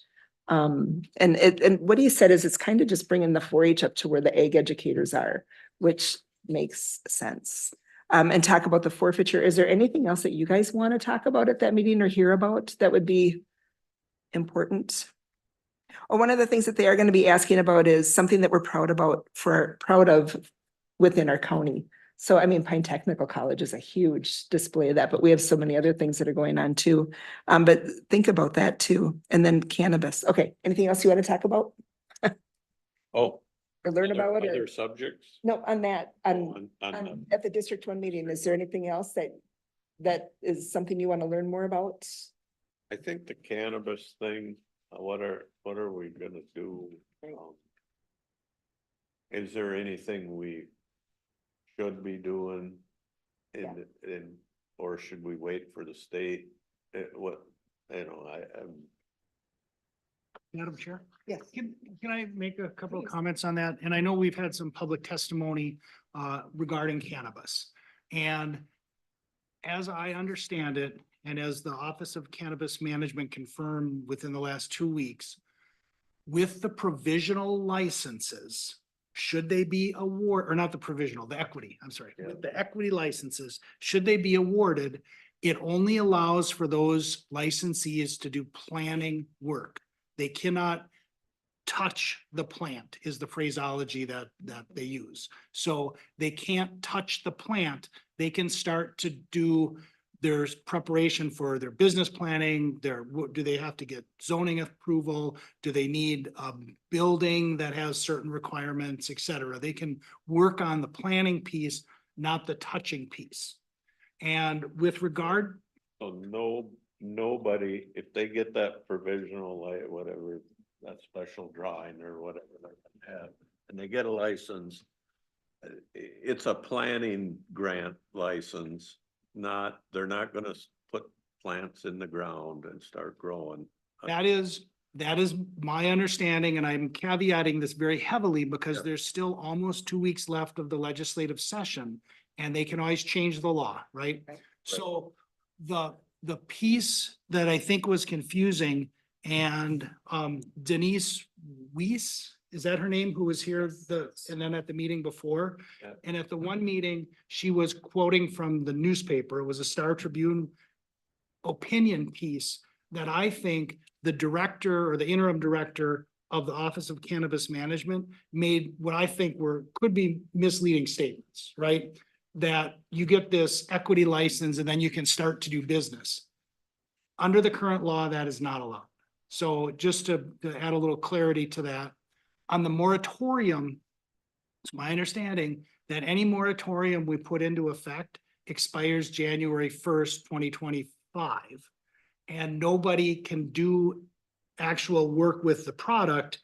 And what he said is it's kind of just bringing the 4-H up to where the ag educators are, which makes sense. And talk about the forfeiture. Is there anything else that you guys want to talk about at that meeting or hear about that would be important? Or one of the things that they are going to be asking about is something that we're proud of within our county. So, I mean, Pine Technical College is a huge display of that, but we have so many other things that are going on too. But think about that too. And then cannabis. Okay, anything else you want to talk about? Oh. Or learn about it? Other subjects? No, on that, On the- at the District 1 meeting, is there anything else that is something you want to learn more about? I think the cannabis thing, what are we gonna do? Is there anything we should be doing or should we wait for the state? Madam Chair? Yes. Can I make a couple of comments on that? And I know we've had some public testimony regarding cannabis. And as I understand it, and as the Office of Cannabis Management confirmed within the last 2 weeks, with the provisional licenses, should they be awarded, or not the provisional, the equity, I'm sorry, with the equity licenses, should they be awarded, it only allows for those licensees to do planning work. They cannot touch the plant is the phraseology that they use. So they can't touch the plant. They can start to do their preparation for their business planning, do they have to get zoning approval? Do they need a building that has certain requirements, et cetera? They can work on the planning piece, not the touching piece. And with regard. So nobody, if they get that provisional, whatever, that special drawing or whatever they have, and they get a license, it's a planning grant license, they're not gonna put plants in the ground and start growing. That is my understanding, and I'm caveating this very heavily because there's still almost 2 weeks left of the legislative session, and they can always change the law, right? So the piece that I think was confusing, and Denise Weiss, is that her name, who was here and then at the meeting before? Yeah. And at the one meeting, she was quoting from the newspaper. It was a Star Tribune opinion piece that I think the director or the interim director of the Office of Cannabis Management made what I think could be misleading statements, right? That you get this equity license and then you can start to do business. Under the current law, that is not allowed. So just to add a little clarity to that, on the moratorium, it's my understanding that any moratorium we put into effect expires January 1st, 2025. And nobody can do actual work with the product,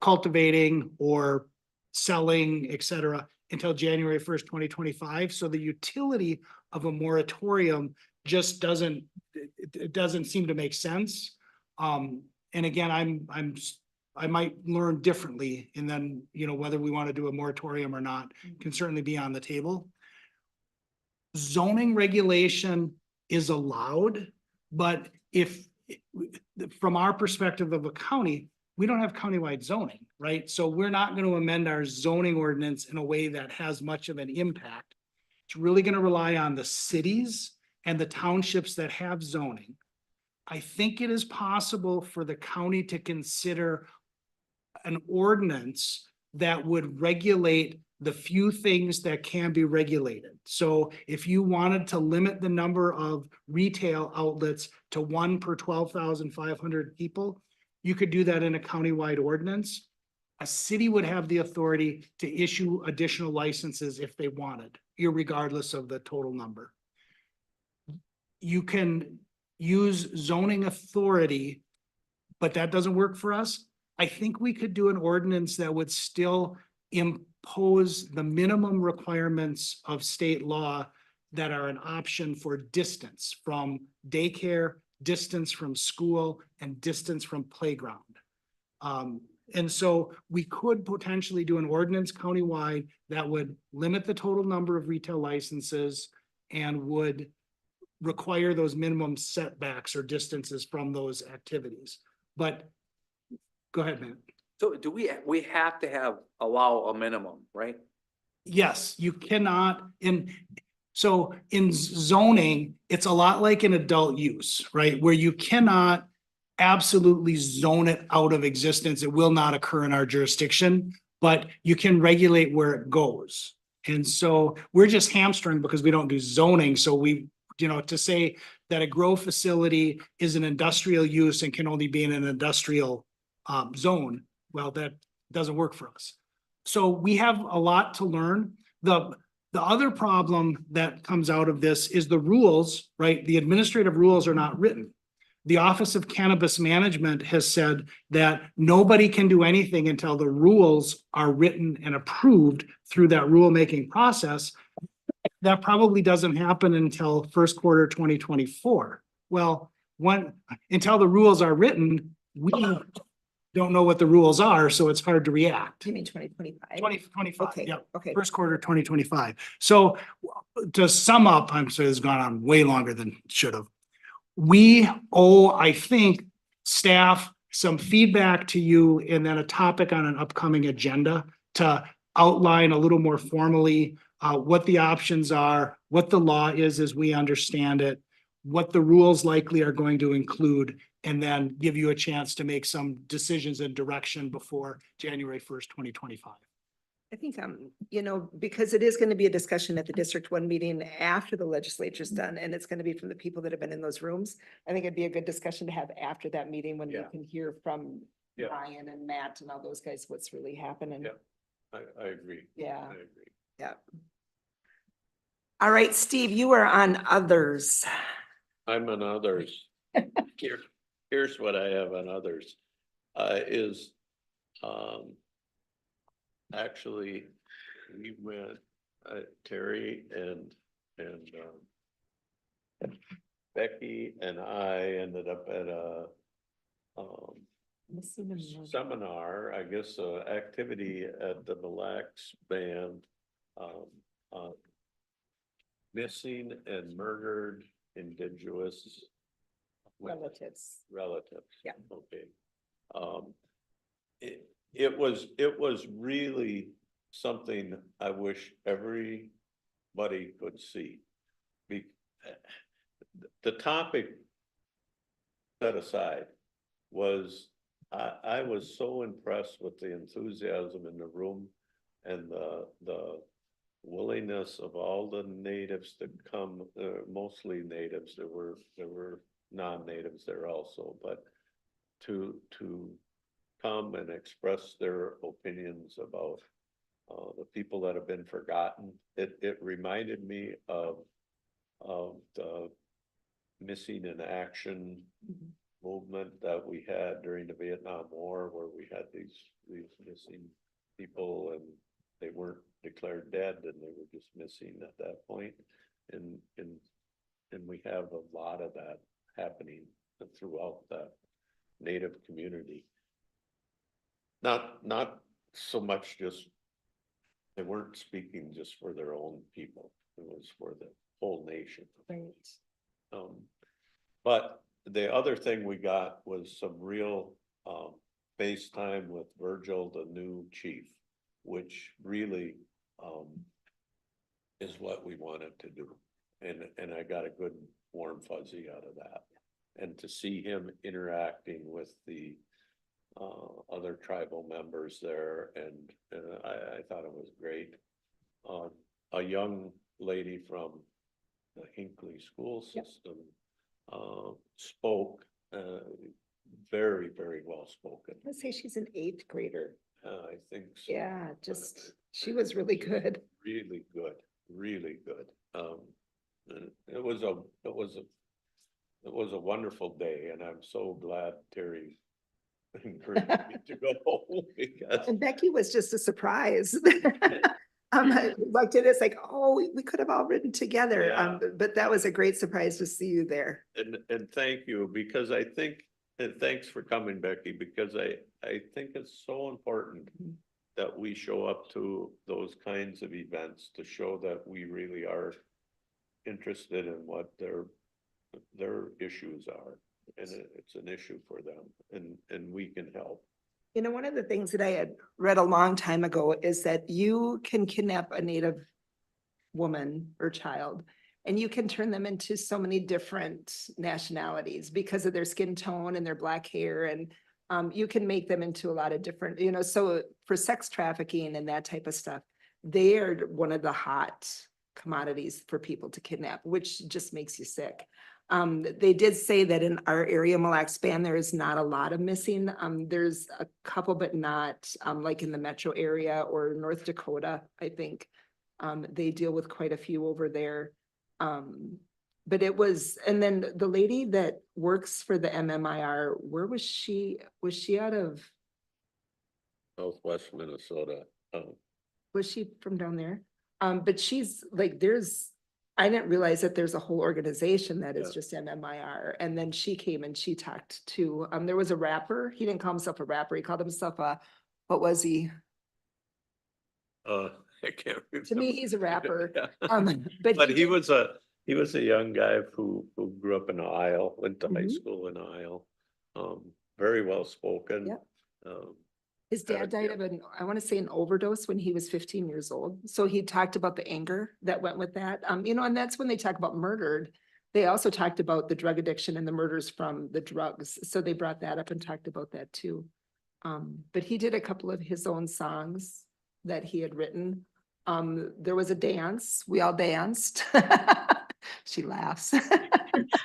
cultivating or selling, et cetera, until January 1st, 2025. So the utility of a moratorium just doesn't, it doesn't seem to make sense. And again, I might learn differently, and then, you know, whether we want to do a moratorium or not can certainly be on the table. Zoning regulation is allowed, but if, from our perspective of a county, we don't have countywide zoning, right? So we're not going to amend our zoning ordinance in a way that has much of an impact. It's really going to rely on the cities and the townships that have zoning. I think it is possible for the county to consider an ordinance that would regulate the few things that can be regulated. So if you wanted to limit the number of retail outlets to 1 per 12,500 people, you could do that in a countywide ordinance. A city would have the authority to issue additional licenses if they wanted, irregardless of the total number. You can use zoning authority, but that doesn't work for us. I think we could do an ordinance that would still impose the minimum requirements of state law that are an option for distance from daycare, distance from school, and distance from playground. And so we could potentially do an ordinance countywide that would limit the total number of retail licenses and would require those minimum setbacks or distances from those activities. But go ahead, man. So do we have to allow a minimum, right? Yes, you cannot, so in zoning, it's a lot like an adult use, right? Where you cannot absolutely zone it out of existence. It will not occur in our jurisdiction, but you can regulate where it goes. And so we're just hamstrung because we don't do zoning. So we, you know, to say that a grow facility is an industrial use and can only be in an industrial zone, well, that doesn't work for us. So we have a lot to learn. The other problem that comes out of this is the rules, right? The administrative rules are not written. The Office of Cannabis Management has said that nobody can do anything until the rules are written and approved through that rulemaking process. That probably doesn't happen until first quarter 2024. Well, until the rules are written, we don't know what the rules are, so it's hard to react. You mean 2025? 2025, Okay, yep. okay. First quarter 2025. So to sum up, I'm sorry, it's gone on way longer than it should have. We owe, I think, staff some feedback to you and then a topic on an upcoming agenda to outline a little more formally what the options are, what the law is as we understand it, what the rules likely are going to include, and then give you a chance to make some decisions and direction before January 1st, 2025. I think, you know, because it is going to be a discussion at the District 1 meeting after the legislature's done, and it's going to be from the people that have been in those rooms. I think it'd be a good discussion to have after that meeting when we Yeah. can hear from Yeah. Ryan and Matt and all those guys, what's really happening. Yeah. I agree. Yeah. I agree. Yeah. All right, Steve, you are on others. I'm on others. Here's what I have on others, actually, we went, Terry and Becky and I ended up at a seminar, I guess, activity at the Mille Lacs Band, missing and murdered Indigenous Relatives. relatives. Yeah. Okay. It was really something I wish everybody could see. The topic set aside was, I was so impressed with the enthusiasm in the room and the willingness of all the natives to come, mostly natives. There were non-natives there also, but to come and express their opinions about the people that have been forgotten. It reminded me of the missing in action movement that we had during the Vietnam War, where we had these missing people and they weren't declared dead and they were just missing at that point. And we have a lot of that happening throughout the Native community. Not so much just, they weren't speaking just for their own people, it was for the whole nation. Right. But the other thing we got was some real face time with Virgil, the new chief, which really is what we wanted to do. And I got a good warm fuzzy out of that. And to see him interacting with the other tribal members there, and I thought it was great. A young lady from the Hinckley school system spoke very, very well spoken. Let's say she's an 8th grader. I think so. Yeah, just, she was really good. Really good, really good. And it was a wonderful day, and I'm so glad Terry encouraged me to go because And Becky was just a surprise. I looked at it, it's like, oh, we could have all ridden together. Yeah. But that was a great surprise to see you there. and thank you, because I think, and thanks for coming, Becky, because I think it's so important that we show up to those kinds of events to show that we really are interested in what their issues are. And it's an issue for them, and we can help. You know, one of the things that I had read a long time ago is that you can kidnap a Native woman or child, and you can turn them into so many different nationalities because of their skin tone and their black hair. And you can make them into a lot of different, you know, so for sex trafficking and that type of stuff, they are one of the hot commodities for people to kidnap, which just makes you sick. They did say that in our area, Mille Lacs Band, there is not a lot of missing. There's a couple, but not like in the metro area or North Dakota, I think. They deal with quite a few over there. But it was, and then the lady that works for the MMIR, where was she? Was she out of, Southwest Minnesota. was she from down there? But she's like, I didn't realize that there's a whole organization that is Yeah. just MMIR. And then she came and she talked to, there was a rapper. He didn't call himself a rapper. He called himself what was he? I can't remember. To me, he's a rapper. Yeah. But But he he did- was a young guy who grew up in Isle, went to high Mhm. school in Isle. Very well spoken. Yep. Um, His dad died yeah. of I want to say an overdose when he was 15 years old. So he talked about the anger that went with that. You know, and that's when they talk about murdered. They also talked about the drug addiction and the murders from the drugs. So they brought that up and talked about that too. But he did a couple of his own songs that he had written. There was a dance. We all danced. She laughs.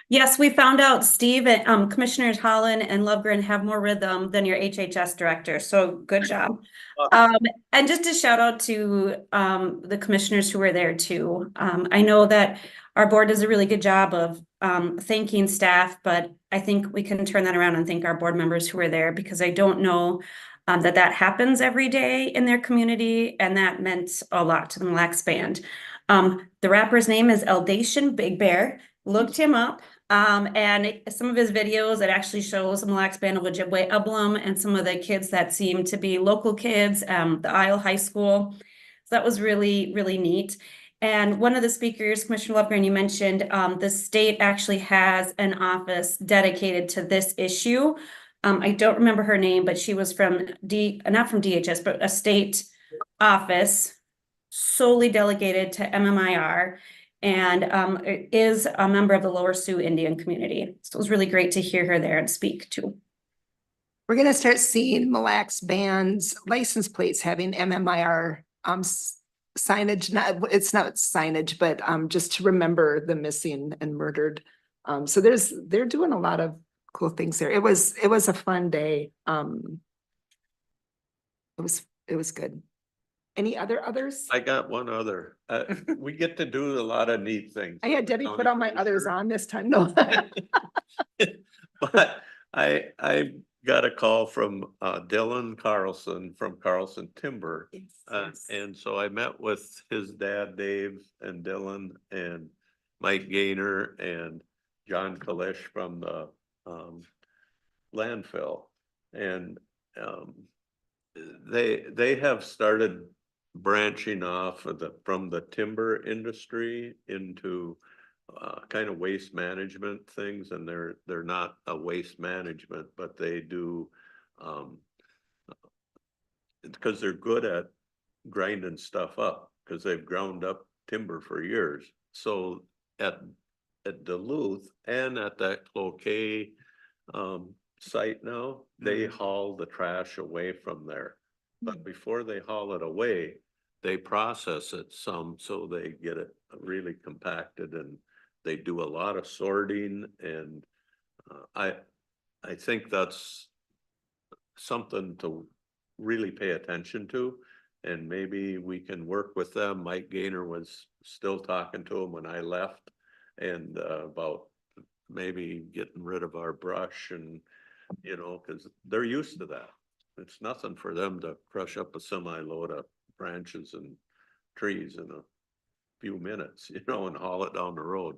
Yes, we found out Steve and Commissioners Holland and Lovegren have more rhythm than your HHS director, so good job. And just a shout out to the commissioners who were there too. I know that our board does a really good job of thanking staff, but I think we can turn that around and thank our board members who were there, because I don't know that happens every day in their community, and that meant a lot to the Mille Lacs Band. The rapper's name is Eldation Big Bear. Looked him up. And some of his videos, it actually shows the Mille Lacs Band of Ojibwe Ublum and some of the kids that seem to be local kids, the Isle High School. So that was really, really neat. And one of the speakers, Commissioner Lovegren, you mentioned the state actually has an office dedicated to this issue. I don't remember her name, but she was from not from DHS, but a state office solely delegated to MMIR, and is a member of the Lower Sioux Indian community. So it was really great to hear her there and speak too. We're gonna start seeing Mille Lacs Band's license plates having MMIR signage. It's not signage, but just to remember the missing and murdered. So they're doing a lot of cool things there. It was a fun day. It was good. Any others? I got one other. We get to do a lot of neat things. I had Debbie County put all my others Commissioner. on this time, though. But I got a call from Dylan Carlson from Carlson Timber. And so I met with his dad, Dave, and Dylan, and Mike Gaynor, and John Kalish from the landfill. And they have started branching off of from the timber industry into kind of waste management things, and they're not a waste management, but they do because they're good at grinding stuff up, because they've ground up timber for years. So at Duluth and at that Cloquet site now, they haul the trash away from there. But before they haul it away, they process it some, so they get it really compacted, and they do a lot of sorting. And I think that's something to really pay attention to, and maybe we can work with them. Mike Gaynor was still talking to him when I left, and about maybe getting rid of our brush, and because they're used to that. It's nothing for them to crush up a semi load of branches and trees in a few minutes, and haul it down the road.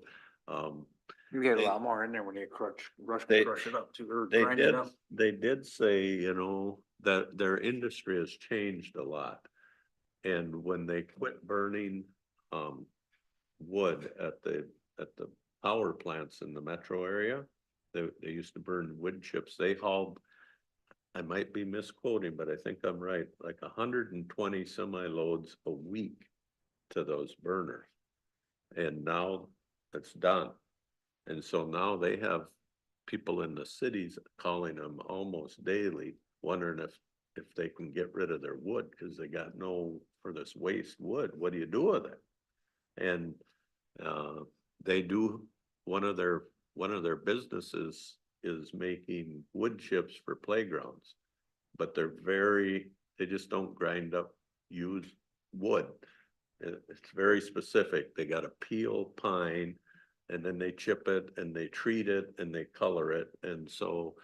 You get a They- lot more in there when you crush They- it up too, or They grind it did, up. they did say, that their industry has changed a lot. And when they quit burning wood at the power plants in the metro area, they used to burn wood chips. They hauled, I might be misquoting, but I think I'm right, like 120 semi loads a week to those burners. And now it's done. And so now they have people in the cities calling them almost daily, wondering if they can get rid of their wood, because they got for this waste wood, what do you do with it? And they do, one of their businesses is making wood chips for playgrounds, but they just don't grind up used wood. It's very specific. They got to peel pine, and then they chip it, and they treat it, and they color it. And so,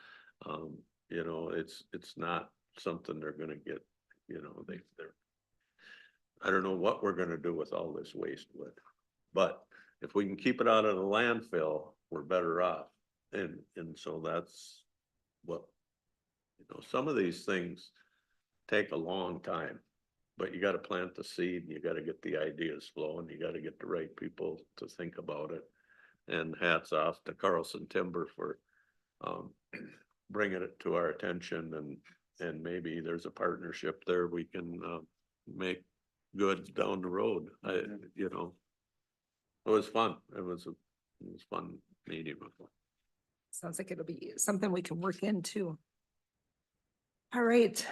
it's not something they're gonna get, I don't know what we're gonna do with all this waste wood. But if we can keep it out of the landfill, we're better off. And so that's what, some of these things take a long time, but you gotta plant the seed, and you gotta get the ideas flowing, you gotta get the right people to think about it. And hats off to Carlson Timber for bringing it to our attention, and maybe there's a partnership there we can make good down the road. It was fun. It was fun meeting with them. Sounds like it'll be something we can work into. All right.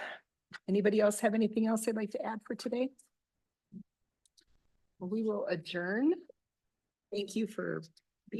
Anybody else have anything else they'd like to add for today? Well, we will adjourn. Thank you for